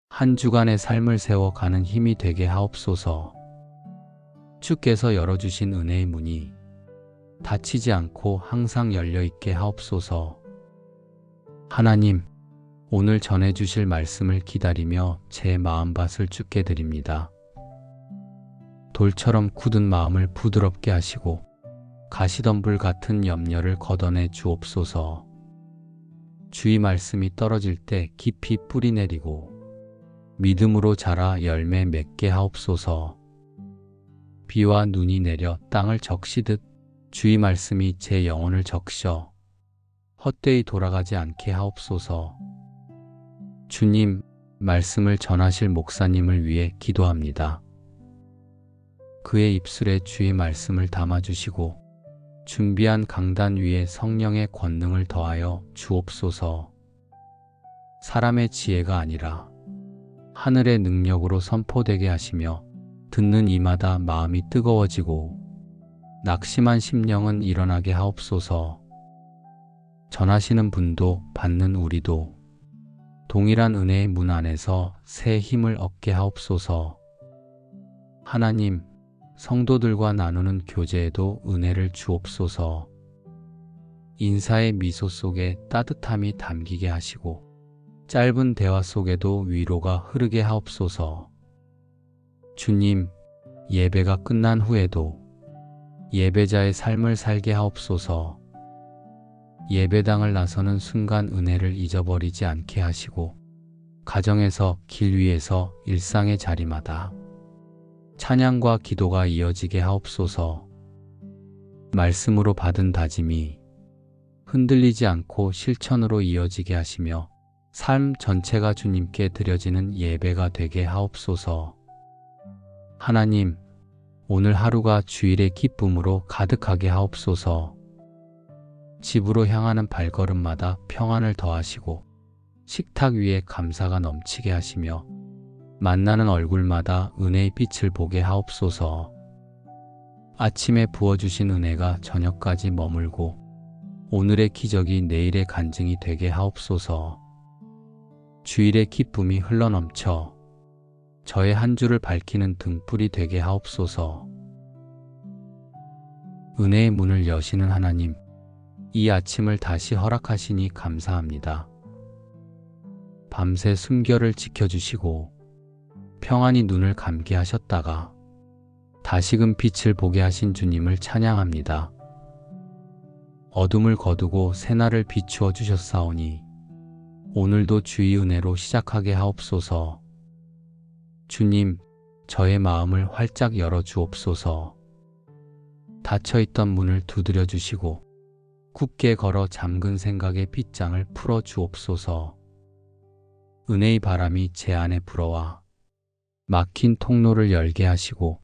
한 주간의 삶을 세워가는 힘이 되게 하옵소서. 주께서 열어주신 은혜의 문이 닫히지 않고 항상 열려있게 하옵소서. 하나님, 오늘 전해주실 말씀을 기다리며 제 마음밭을 주께 드립니다. 돌처럼 굳은 마음을 부드럽게 하시고 가시덤불 같은 염려를 걷어내 주옵소서. 주의 말씀이 떨어질 때 깊이 뿌리 내리고 믿음으로 자라 열매 맺게 하옵소서. 비와 눈이 내려 땅을 적시듯 주의 말씀이 제 영혼을 적셔 헛되이 돌아가지 않게 하옵소서. 주님, 말씀을 전하실 목사님을 위해 기도합니다. 그의 입술에 주의 말씀을 담아주시고 준비한 강단 위에 성령의 권능을 더하여 주옵소서. 사람의 지혜가 아니라 하늘의 능력으로 선포되게 하시며 듣는 이마다 마음이 뜨거워지고 낙심한 심령은 일어나게 하옵소서. 전하시는 분도 받는 우리도 동일한 은혜의 문 안에서 새 힘을 얻게 하옵소서. 하나님, 성도들과 나누는 교제에도 은혜를 주옵소서. 인사의 미소 속에 따뜻함이 담기게 하시고 짧은 대화 속에도 위로가 흐르게 하옵소서. 주님, 예배가 끝난 후에도 예배자의 삶을 살게 하옵소서. 예배당을 나서는 순간 은혜를 잊어버리지 않게 하시고 가정에서, 길 위에서, 일상의 자리마다 찬양과 기도가 이어지게 하옵소서. 말씀으로 받은 다짐이 흔들리지 않고 실천으로 이어지게 하시며 삶 전체가 주님께 드려지는 예배가 되게 하옵소서. 하나님, 오늘 하루가 주일의 기쁨으로 가득하게 하옵소서. 집으로 향하는 발걸음마다 평안을 더하시고 식탁 위에 감사가 넘치게 하시며 만나는 얼굴마다 은혜의 빛을 보게 하옵소서. 아침에 부어주신 은혜가 저녁까지 머물고 오늘의 기적이 내일의 간증이 되게 하옵소서. 주일의 기쁨이 흘러넘쳐 저의 한 주를 밝히는 등불이 되게 하옵소서. 은혜의 문을 여시는 하나님, 이 아침을 다시 허락하시니 감사합니다. 밤새 숨결을 지켜주시고 평안히 눈을 감게 하셨다가 다시금 빛을 보게 하신 주님을 찬양합니다. 어둠을 거두고 새날을 비추어 주셨사오니 오늘도 주의 은혜로 시작하게 하옵소서. 주님, 저의 마음을 활짝 열어 주옵소서. 닫혀있던 문을 두드려 주시고 굳게 걸어 잠근 생각의 빗장을 풀어 주옵소서. 은혜의 바람이 제 안에 불어와 막힌 통로를 열게 하시고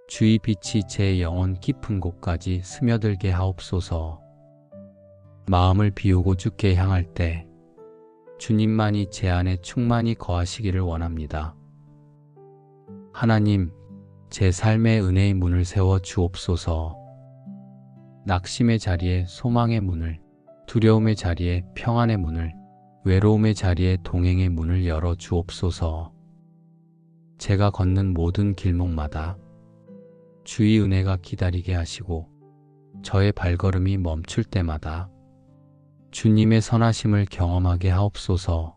주의 빛이 제 영혼 깊은 곳까지 스며들게 하옵소서. 마음을 비우고 주께 향할 때 주님만이 제 안에 충만히 거하시기를 원합니다. 하나님, 제 삶의 은혜의 문을 세워 주옵소서. 낙심의 자리에 소망의 문을, 두려움의 자리에 평안의 문을, 외로움의 자리에 동행의 문을 열어 주옵소서. 제가 걷는 모든 길목마다 주의 은혜가 기다리게 하시고 저의 발걸음이 멈출 때마다 주님의 선하심을 경험하게 하옵소서.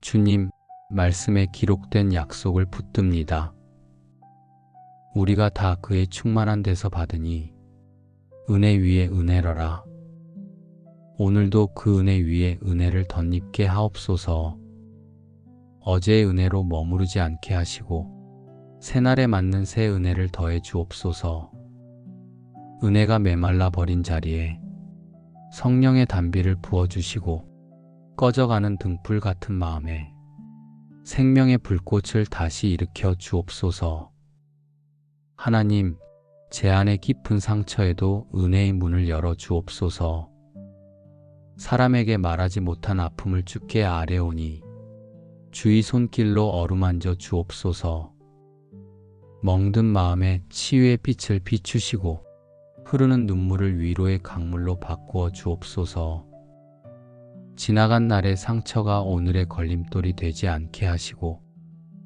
주님, 말씀에 기록된 약속을 붙듭니다. 우리가 다 그의 충만한 데서 받으니 은혜 위에 은혜러라. 오늘도 그 은혜 위에 은혜를 덧입게 하옵소서. 어제의 은혜로 머무르지 않게 하시고 새날에 맞는 새 은혜를 더해 주옵소서. 은혜가 메말라 버린 자리에 성령의 단비를 부어주시고 꺼져가는 등불 같은 마음에 생명의 불꽃을 다시 일으켜 주옵소서. 하나님, 제 안의 깊은 상처에도 은혜의 문을 열어 주옵소서. 사람에게 말하지 못한 아픔을 주께 아뢰오니 주의 손길로 어루만져 주옵소서. 멍든 마음에 치유의 빛을 비추시고 흐르는 눈물을 위로의 강물로 바꾸어 주옵소서. 지나간 날의 상처가 오늘의 걸림돌이 되지 않게 하시고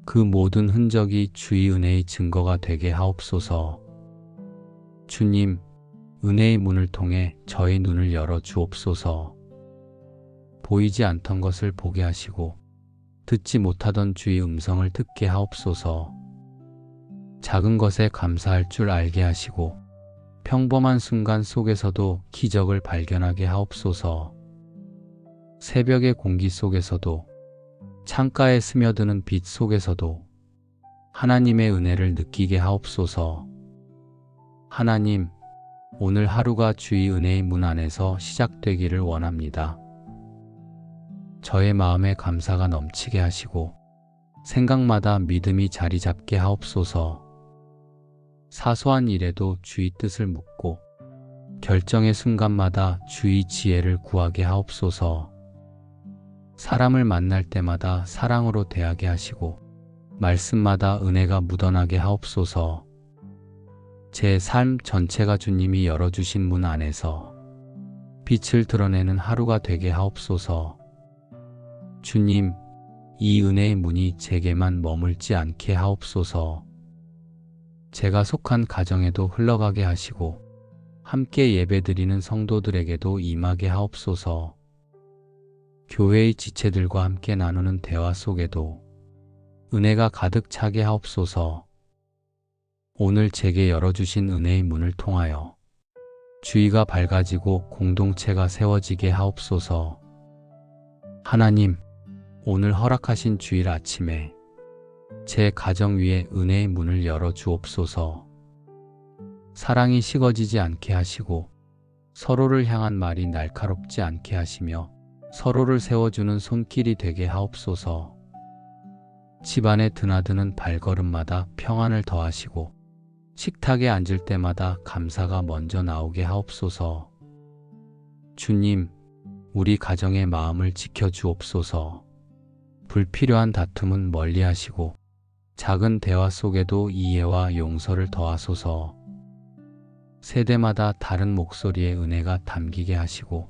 그 모든 흔적이 주의 은혜의 증거가 되게 하옵소서. 주님, 은혜의 문을 통해 저의 눈을 열어 주옵소서. 보이지 않던 것을 보게 하시고 듣지 못하던 주의 음성을 듣게 하옵소서. 작은 것에 감사할 줄 알게 하시고 평범한 순간 속에서도 기적을 발견하게 하옵소서. 새벽의 공기 속에서도 창가에 스며드는 빛 속에서도 하나님의 은혜를 느끼게 하옵소서. 하나님, 오늘 하루가 주의 은혜의 문 안에서 시작되기를 원합니다. 저의 마음에 감사가 넘치게 하시고 생각마다 믿음이 자리 잡게 하옵소서. 사소한 일에도 주의 뜻을 묻고 결정의 순간마다 주의 지혜를 구하게 하옵소서. 사람을 만날 때마다 사랑으로 대하게 하시고 말씀마다 은혜가 묻어나게 하옵소서. 제 삶 전체가 주님이 열어주신 문 안에서 빛을 드러내는 하루가 되게 하옵소서. 주님, 이 은혜의 문이 제게만 머물지 않게 하옵소서. 제가 속한 가정에도 흘러가게 하시고 함께 예배드리는 성도들에게도 임하게 하옵소서. 교회의 지체들과 함께 나누는 대화 속에도 은혜가 가득 차게 하옵소서. 오늘 제게 열어주신 은혜의 문을 통하여 주의가 밝아지고 공동체가 세워지게 하옵소서. 하나님, 오늘 허락하신 주일 아침에 제 가정 위에 은혜의 문을 열어 주옵소서. 사랑이 식어지지 않게 하시고 서로를 향한 말이 날카롭지 않게 하시며 서로를 세워주는 손길이 되게 하옵소서. 집안에 드나드는 발걸음마다 평안을 더하시고 식탁에 앉을 때마다 감사가 먼저 나오게 하옵소서. 주님, 우리 가정의 마음을 지켜주옵소서. 불필요한 다툼은 멀리 하시고 작은 대화 속에도 이해와 용서를 더하소서. 세대마다 다른 목소리의 은혜가 담기게 하시고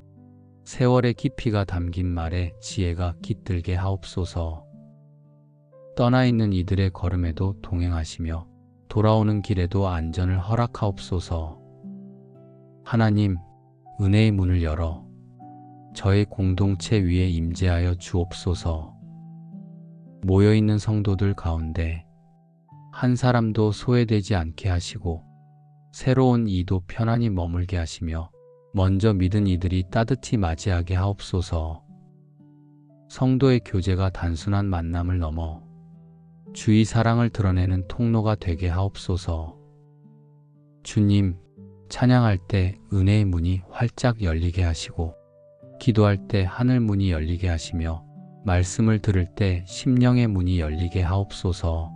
세월의 깊이가 담긴 말에 지혜가 깃들게 하옵소서. 떠나 있는 이들의 걸음에도 동행하시며 돌아오는 길에도 안전을 허락하옵소서. 하나님, 은혜의 문을 열어 저의 공동체 위에 임재하여 주옵소서. 모여있는 성도들 가운데 한 사람도 소외되지 않게 하시고 새로운 이도 편안히 머물게 하시며 먼저 믿은 이들이 따뜻히 맞이하게 하옵소서. 성도의 교제가 단순한 만남을 넘어 주의 사랑을 드러내는 통로가 되게 하옵소서. 주님, 찬양할 때 은혜의 문이 활짝 열리게 하시고 기도할 때 하늘 문이 열리게 하시며 말씀을 들을 때 심령의 문이 열리게 하옵소서.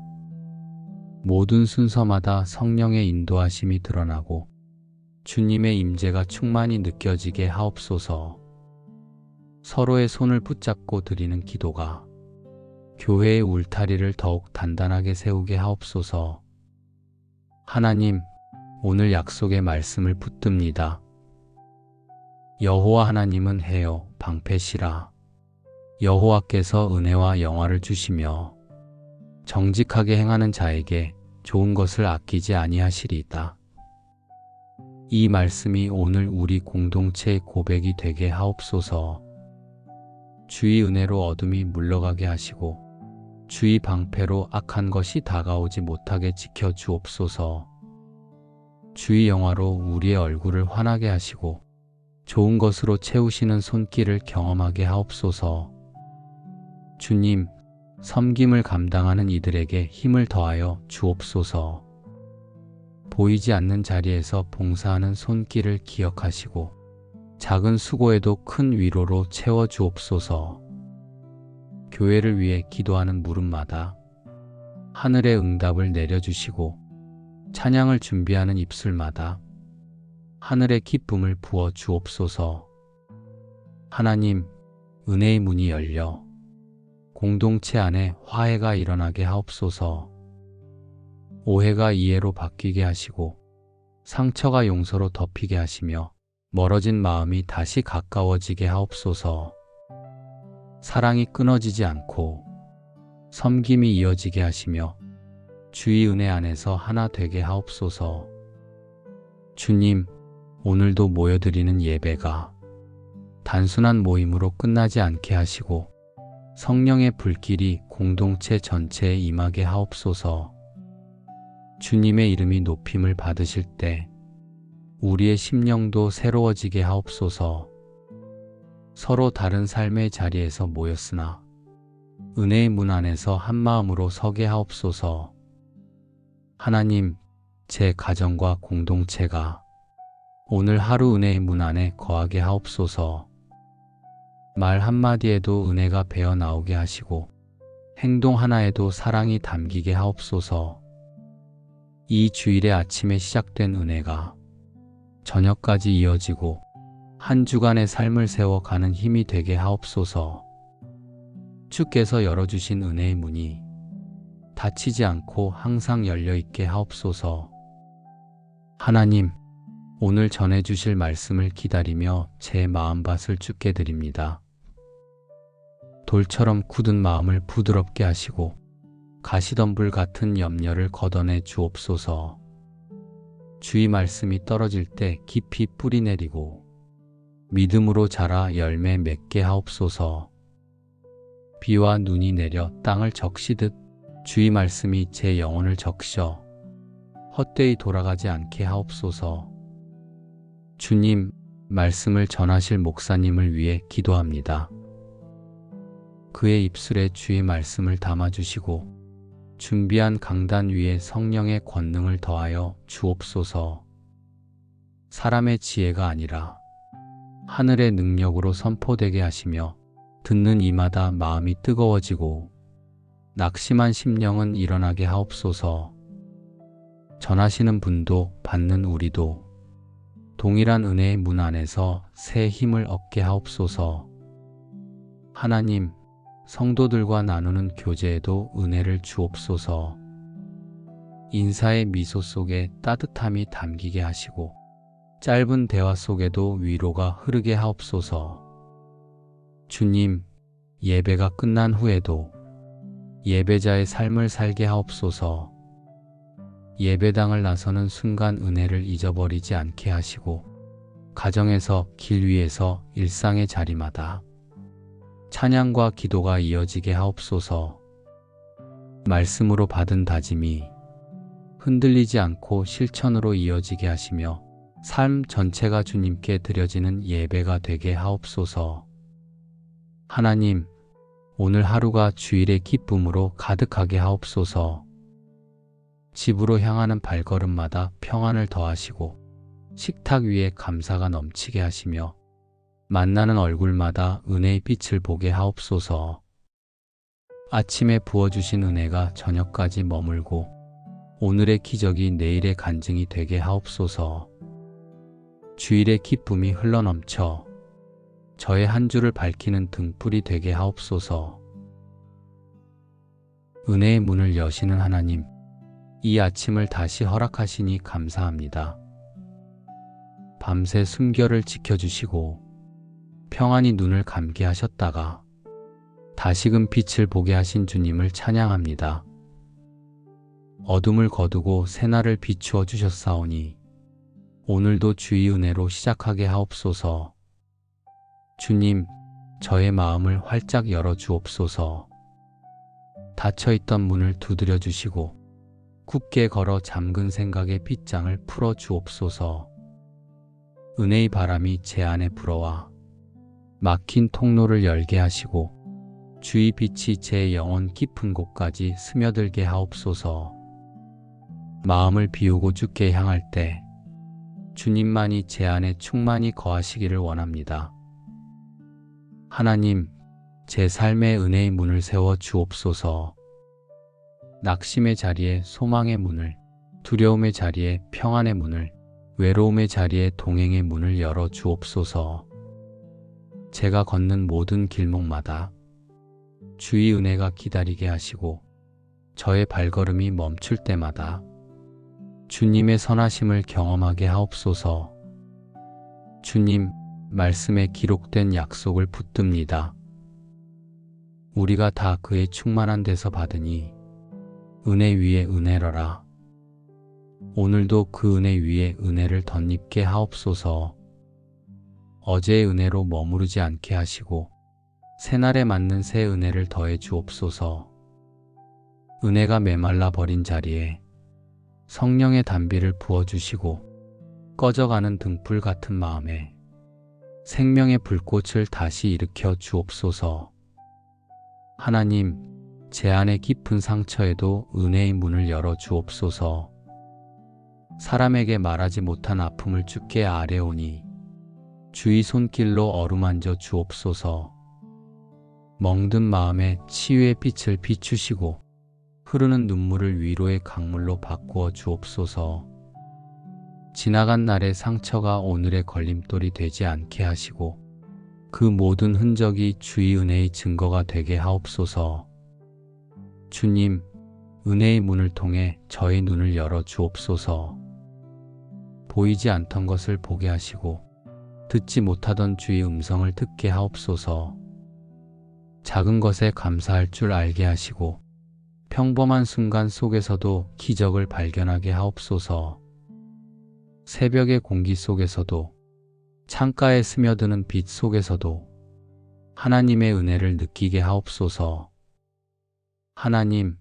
모든 순서마다 성령의 인도하심이 드러나고 주님의 임재가 충만히 느껴지게 하옵소서. 서로의 손을 붙잡고 드리는 기도가 교회의 울타리를 더욱 단단하게 세우게 하옵소서. 하나님, 오늘 약속의 말씀을 붙듭니다. 여호와 하나님은 해요 방패시라. 여호와께서 은혜와 영화를 주시며 정직하게 행하는 자에게 좋은 것을 아끼지 아니하시리이다. 이 말씀이 오늘 우리 공동체의 고백이 되게 하옵소서. 주의 은혜로 어둠이 물러가게 하시고 주의 방패로 악한 것이 다가오지 못하게 지켜주옵소서. 주의 영화로 우리의 얼굴을 환하게 하시고 좋은 것으로 채우시는 손길을 경험하게 하옵소서. 주님, 섬김을 감당하는 이들에게 힘을 더하여 주옵소서. 보이지 않는 자리에서 봉사하는 손길을 기억하시고 작은 수고에도 큰 위로로 채워주옵소서. 교회를 위해 기도하는 물음마다 하늘의 응답을 내려주시고 찬양을 준비하는 입술마다 하늘의 기쁨을 부어 주옵소서. 하나님, 은혜의 문이 열려 공동체 안에 화해가 일어나게 하옵소서. 오해가 이해로 바뀌게 하시고 상처가 용서로 덮이게 하시며 멀어진 마음이 다시 가까워지게 하옵소서. 사랑이 끊어지지 않고 섬김이 이어지게 하시며 주의 은혜 안에서 하나 되게 하옵소서. 주님, 오늘도 모여드리는 예배가 단순한 모임으로 끝나지 않게 하시고 성령의 불길이 공동체 전체에 임하게 하옵소서. 주님의 이름이 높임을 받으실 때 우리의 심령도 새로워지게 하옵소서. 서로 다른 삶의 자리에서 모였으나 은혜의 문 안에서 한 마음으로 서게 하옵소서. 하나님, 제 가정과 공동체가 오늘 하루 은혜의 문 안에 거하게 하옵소서. 말 한마디에도 은혜가 배어 나오게 하시고 행동 하나에도 사랑이 담기게 하옵소서. 이 주일의 아침에 시작된 은혜가 저녁까지 이어지고 한 주간의 삶을 세워가는 힘이 되게 하옵소서. 주께서 열어주신 은혜의 문이 닫히지 않고 항상 열려있게 하옵소서. 하나님, 오늘 전해주실 말씀을 기다리며 제 마음밭을 주께 드립니다. 돌처럼 굳은 마음을 부드럽게 하시고 가시덤불 같은 염려를 걷어내 주옵소서. 주의 말씀이 떨어질 때 깊이 뿌리 내리고 믿음으로 자라 열매 맺게 하옵소서. 비와 눈이 내려 땅을 적시듯 주의 말씀이 제 영혼을 적셔 헛되이 돌아가지 않게 하옵소서. 주님, 말씀을 전하실 목사님을 위해 기도합니다. 그의 입술에 주의 말씀을 담아주시고 준비한 강단 위에 성령의 권능을 더하여 주옵소서. 사람의 지혜가 아니라 하늘의 능력으로 선포되게 하시며 듣는 이마다 마음이 뜨거워지고 낙심한 심령은 일어나게 하옵소서. 전하시는 분도 받는 우리도 동일한 은혜의 문 안에서 새 힘을 얻게 하옵소서. 하나님, 성도들과 나누는 교제에도 은혜를 주옵소서. 인사의 미소 속에 따뜻함이 담기게 하시고 짧은 대화 속에도 위로가 흐르게 하옵소서. 주님, 예배가 끝난 후에도 예배자의 삶을 살게 하옵소서. 예배당을 나서는 순간 은혜를 잊어버리지 않게 하시고 가정에서, 길 위에서, 일상의 자리마다 찬양과 기도가 이어지게 하옵소서. 말씀으로 받은 다짐이 흔들리지 않고 실천으로 이어지게 하시며 삶 전체가 주님께 드려지는 예배가 되게 하옵소서. 하나님, 오늘 하루가 주일의 기쁨으로 가득하게 하옵소서. 집으로 향하는 발걸음마다 평안을 더하시고 식탁 위에 감사가 넘치게 하시며 만나는 얼굴마다 은혜의 빛을 보게 하옵소서. 아침에 부어주신 은혜가 저녁까지 머물고 오늘의 기적이 내일의 간증이 되게 하옵소서. 주일의 기쁨이 흘러넘쳐 저의 한 주를 밝히는 등불이 되게 하옵소서. 은혜의 문을 여시는 하나님, 이 아침을 다시 허락하시니 감사합니다. 밤새 숨결을 지켜주시고 평안히 눈을 감게 하셨다가 다시금 빛을 보게 하신 주님을 찬양합니다. 어둠을 거두고 새날을 비추어 주셨사오니 오늘도 주의 은혜로 시작하게 하옵소서. 주님, 저의 마음을 활짝 열어 주옵소서. 닫혀있던 문을 두드려 주시고 굳게 걸어 잠근 생각의 빗장을 풀어 주옵소서. 은혜의 바람이 제 안에 불어와 막힌 통로를 열게 하시고 주의 빛이 제 영혼 깊은 곳까지 스며들게 하옵소서. 마음을 비우고 주께 향할 때 주님만이 제 안에 충만히 거하시기를 원합니다. 하나님, 제 삶의 은혜의 문을 세워 주옵소서. 낙심의 자리에 소망의 문을, 두려움의 자리에 평안의 문을, 외로움의 자리에 동행의 문을 열어 주옵소서. 제가 걷는 모든 길목마다 주의 은혜가 기다리게 하시고 저의 발걸음이 멈출 때마다 주님의 선하심을 경험하게 하옵소서. 주님, 말씀에 기록된 약속을 붙듭니다. 우리가 다 그의 충만한 데서 받으니 은혜 위에 은혜러라. 오늘도 그 은혜 위에 은혜를 덧입게 하옵소서. 어제의 은혜로 머무르지 않게 하시고 새날에 맞는 새 은혜를 더해 주옵소서. 은혜가 메말라 버린 자리에 성령의 단비를 부어주시고 꺼져가는 등불 같은 마음에 생명의 불꽃을 다시 일으켜 주옵소서. 하나님, 제 안의 깊은 상처에도 은혜의 문을 열어 주옵소서. 사람에게 말하지 못한 아픔을 주께 아뢰오니 주의 손길로 어루만져 주옵소서. 멍든 마음에 치유의 빛을 비추시고 흐르는 눈물을 위로의 강물로 바꾸어 주옵소서. 지나간 날의 상처가 오늘의 걸림돌이 되지 않게 하시고 그 모든 흔적이 주의 은혜의 증거가 되게 하옵소서. 주님, 은혜의 문을 통해 저의 눈을 열어 주옵소서. 보이지 않던 것을 보게 하시고 듣지 못하던 주의 음성을 듣게 하옵소서. 작은 것에 감사할 줄 알게 하시고 평범한 순간 속에서도 기적을 발견하게 하옵소서. 새벽의 공기 속에서도 창가에 스며드는 빛 속에서도 하나님의 은혜를 느끼게 하옵소서. 하나님,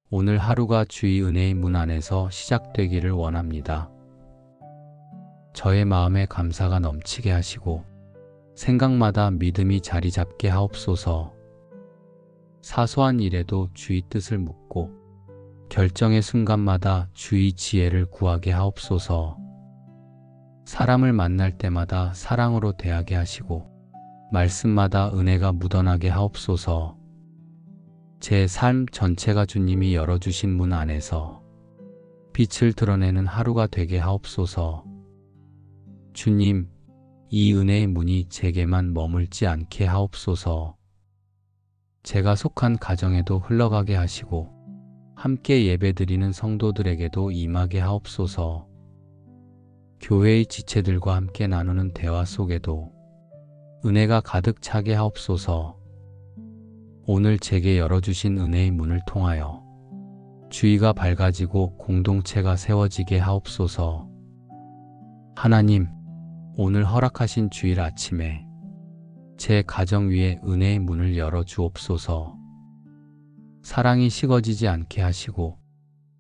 오늘 하루가 주의 은혜의 문 안에서 시작되기를 원합니다. 저의 마음에 감사가 넘치게 하시고 생각마다 믿음이 자리 잡게 하옵소서. 사소한 일에도 주의 뜻을 묻고 결정의 순간마다 주의 지혜를 구하게 하옵소서. 사람을 만날 때마다 사랑으로 대하게 하시고 말씀마다 은혜가 묻어나게 하옵소서. 제 삶 전체가 주님이 열어주신 문 안에서 빛을 드러내는 하루가 되게 하옵소서. 주님, 이 은혜의 문이 제게만 머물지 않게 하옵소서. 제가 속한 가정에도 흘러가게 하시고 함께 예배드리는 성도들에게도 임하게 하옵소서. 교회의 지체들과 함께 나누는 대화 속에도 은혜가 가득 차게 하옵소서. 오늘 제게 열어주신 은혜의 문을 통하여 주의가 밝아지고 공동체가 세워지게 하옵소서. 하나님, 오늘 허락하신 주일 아침에 제 가정 위에 은혜의 문을 열어 주옵소서. 사랑이 식어지지 않게 하시고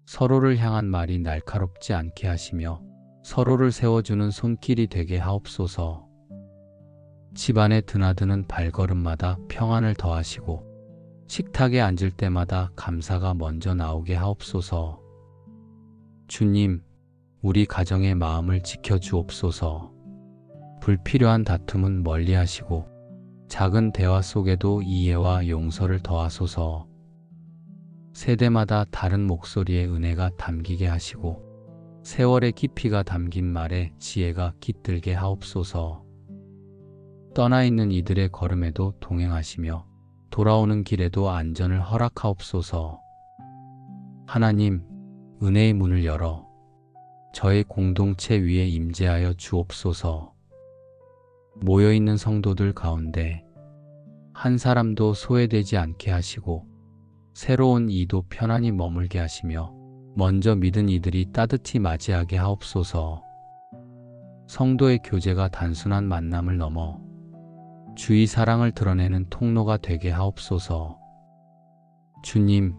서로를 향한 말이 날카롭지 않게 하시며 서로를 세워주는 손길이 되게 하옵소서. 집안에 드나드는 발걸음마다 평안을 더하시고 식탁에 앉을 때마다 감사가 먼저 나오게 하옵소서. 주님, 우리 가정의 마음을 지켜주옵소서. 불필요한 다툼은 멀리 하시고 작은 대화 속에도 이해와 용서를 더하소서. 세대마다 다른 목소리의 은혜가 담기게 하시고 세월의 깊이가 담긴 말에 지혜가 깃들게 하옵소서. 떠나 있는 이들의 걸음에도 동행하시며 돌아오는 길에도 안전을 허락하옵소서. 하나님, 은혜의 문을 열어 저의 공동체 위에 임재하여 주옵소서. 모여있는 성도들 가운데 한 사람도 소외되지 않게 하시고 새로운 이도 편안히 머물게 하시며 먼저 믿은 이들이 따뜻히 맞이하게 하옵소서. 성도의 교제가 단순한 만남을 넘어 주의 사랑을 드러내는 통로가 되게 하옵소서. 주님,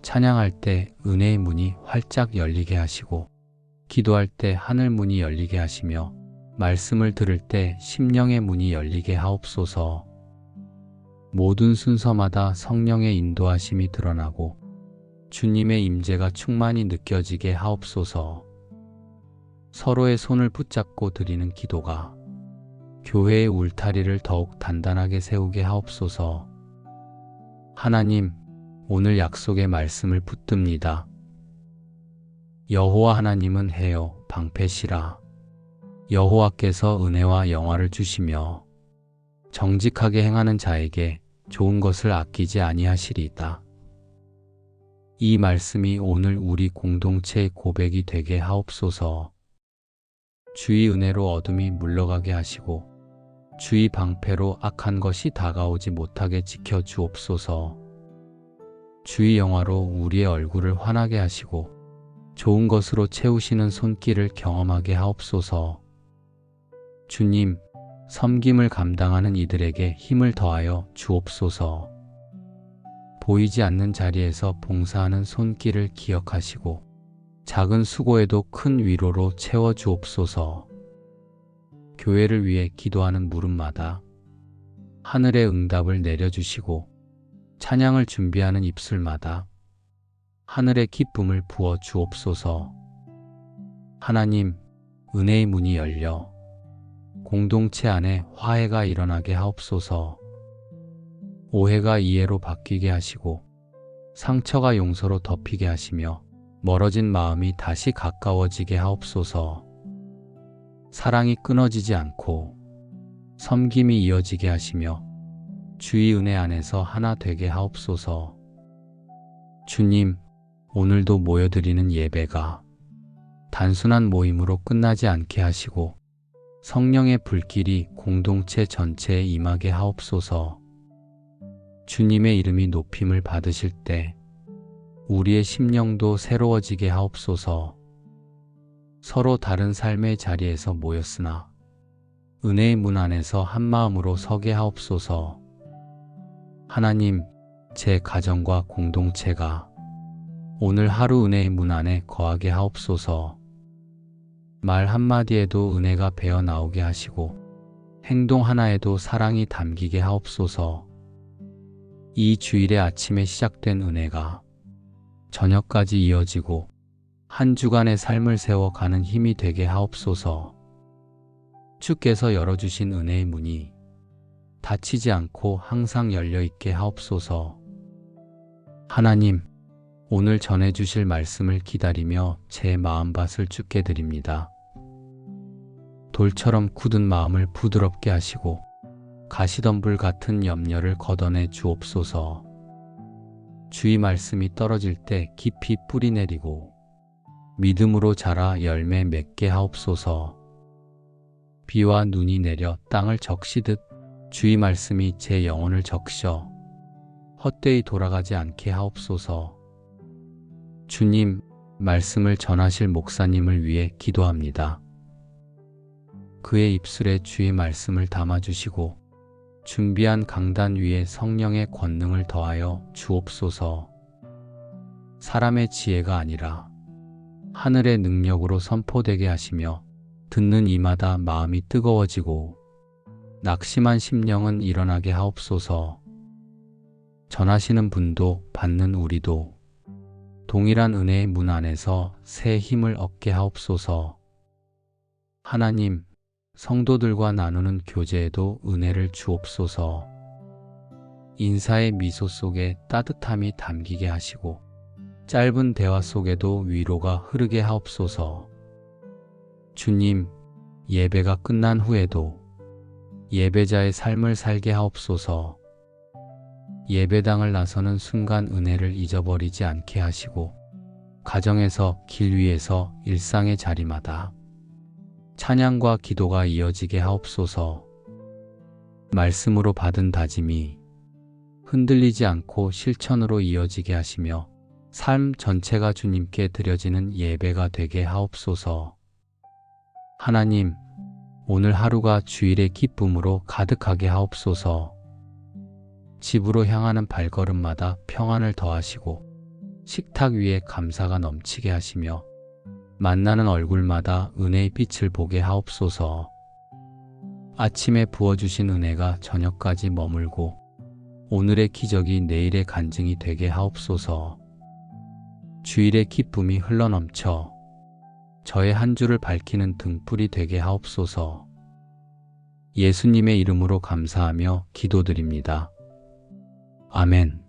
찬양할 때 은혜의 문이 활짝 열리게 하시고 기도할 때 하늘 문이 열리게 하시며 말씀을 들을 때 심령의 문이 열리게 하옵소서. 모든 순서마다 성령의 인도하심이 드러나고 주님의 임재가 충만히 느껴지게 하옵소서. 서로의 손을 붙잡고 드리는 기도가 교회의 울타리를 더욱 단단하게 세우게 하옵소서. 하나님, 오늘 약속의 말씀을 붙듭니다. 여호와 하나님은 해요 방패시라. 여호와께서 은혜와 영화를 주시며 정직하게 행하는 자에게 좋은 것을 아끼지 아니하시리이다. 이 말씀이 오늘 우리 공동체의 고백이 되게 하옵소서. 주의 은혜로 어둠이 물러가게 하시고 주의 방패로 악한 것이 다가오지 못하게 지켜 주옵소서. 주의 영화로 우리의 얼굴을 환하게 하시고 좋은 것으로 채우시는 손길을 경험하게 하옵소서. 주님, 섬김을 감당하는 이들에게 힘을 더하여 주옵소서. 보이지 않는 자리에서 봉사하는 손길을 기억하시고 작은 수고에도 큰 위로로 채워 주옵소서. 교회를 위해 기도하는 물음마다 하늘의 응답을 내려주시고 찬양을 준비하는 입술마다 하늘의 기쁨을 부어 주옵소서. 하나님, 은혜의 문이 열려 공동체 안에 화해가 일어나게 하옵소서. 오해가 이해로 바뀌게 하시고 상처가 용서로 덮이게 하시며 멀어진 마음이 다시 가까워지게 하옵소서. 사랑이 끊어지지 않고 섬김이 이어지게 하시며 주의 은혜 안에서 하나 되게 하옵소서. 주님, 오늘도 모여드리는 예배가 단순한 모임으로 끝나지 않게 하시고 성령의 불길이 공동체 전체에 임하게 하옵소서. 주님의 이름이 높임을 받으실 때 우리의 심령도 새로워지게 하옵소서. 서로 다른 삶의 자리에서 모였으나 은혜의 문 안에서 한 마음으로 서게 하옵소서. 하나님, 제 가정과 공동체가 오늘 하루 은혜의 문 안에 거하게 하옵소서. 말 한마디에도 은혜가 배어 나오게 하시고 행동 하나에도 사랑이 담기게 하옵소서. 이 주일의 아침에 시작된 은혜가 저녁까지 이어지고 한 주간의 삶을 세워가는 힘이 되게 하옵소서. 주께서 열어주신 은혜의 문이 닫히지 않고 항상 열려있게 하옵소서. 하나님, 오늘 전해주실 말씀을 기다리며 제 마음밭을 주께 드립니다. 돌처럼 굳은 마음을 부드럽게 하시고 가시덤불 같은 염려를 걷어내 주옵소서. 주의 말씀이 떨어질 때 깊이 뿌리 내리고 믿음으로 자라 열매 맺게 하옵소서. 비와 눈이 내려 땅을 적시듯 주의 말씀이 제 영혼을 적셔 헛되이 돌아가지 않게 하옵소서. 주님, 말씀을 전하실 목사님을 위해 기도합니다. 그의 입술에 주의 말씀을 담아주시고 준비한 강단 위에 성령의 권능을 더하여 주옵소서. 사람의 지혜가 아니라 하늘의 능력으로 선포되게 하시며 듣는 이마다 마음이 뜨거워지고 낙심한 심령은 일어나게 하옵소서. 전하시는 분도 받는 우리도 동일한 은혜의 문 안에서 새 힘을 얻게 하옵소서. 하나님, 성도들과 나누는 교제에도 은혜를 주옵소서. 인사의 미소 속에 따뜻함이 담기게 하시고 짧은 대화 속에도 위로가 흐르게 하옵소서. 주님, 예배가 끝난 후에도 예배자의 삶을 살게 하옵소서. 예배당을 나서는 순간 은혜를 잊어버리지 않게 하시고 가정에서, 길 위에서, 일상의 자리마다 찬양과 기도가 이어지게 하옵소서. 말씀으로 받은 다짐이 흔들리지 않고 실천으로 이어지게 하시며 삶 전체가 주님께 드려지는 예배가 되게 하옵소서. 하나님, 오늘 하루가 주일의 기쁨으로 가득하게 하옵소서. 집으로 향하는 발걸음마다 평안을 더하시고 식탁 위에 감사가 넘치게 하시며 만나는 얼굴마다 은혜의 빛을 보게 하옵소서. 아침에 부어주신 은혜가 저녁까지 머물고 오늘의 기적이 내일의 간증이 되게 하옵소서. 주일의 기쁨이 흘러넘쳐 저의 한 주를 밝히는 등불이 되게 하옵소서. 예수님의 이름으로 감사하며 기도드립니다. 아멘.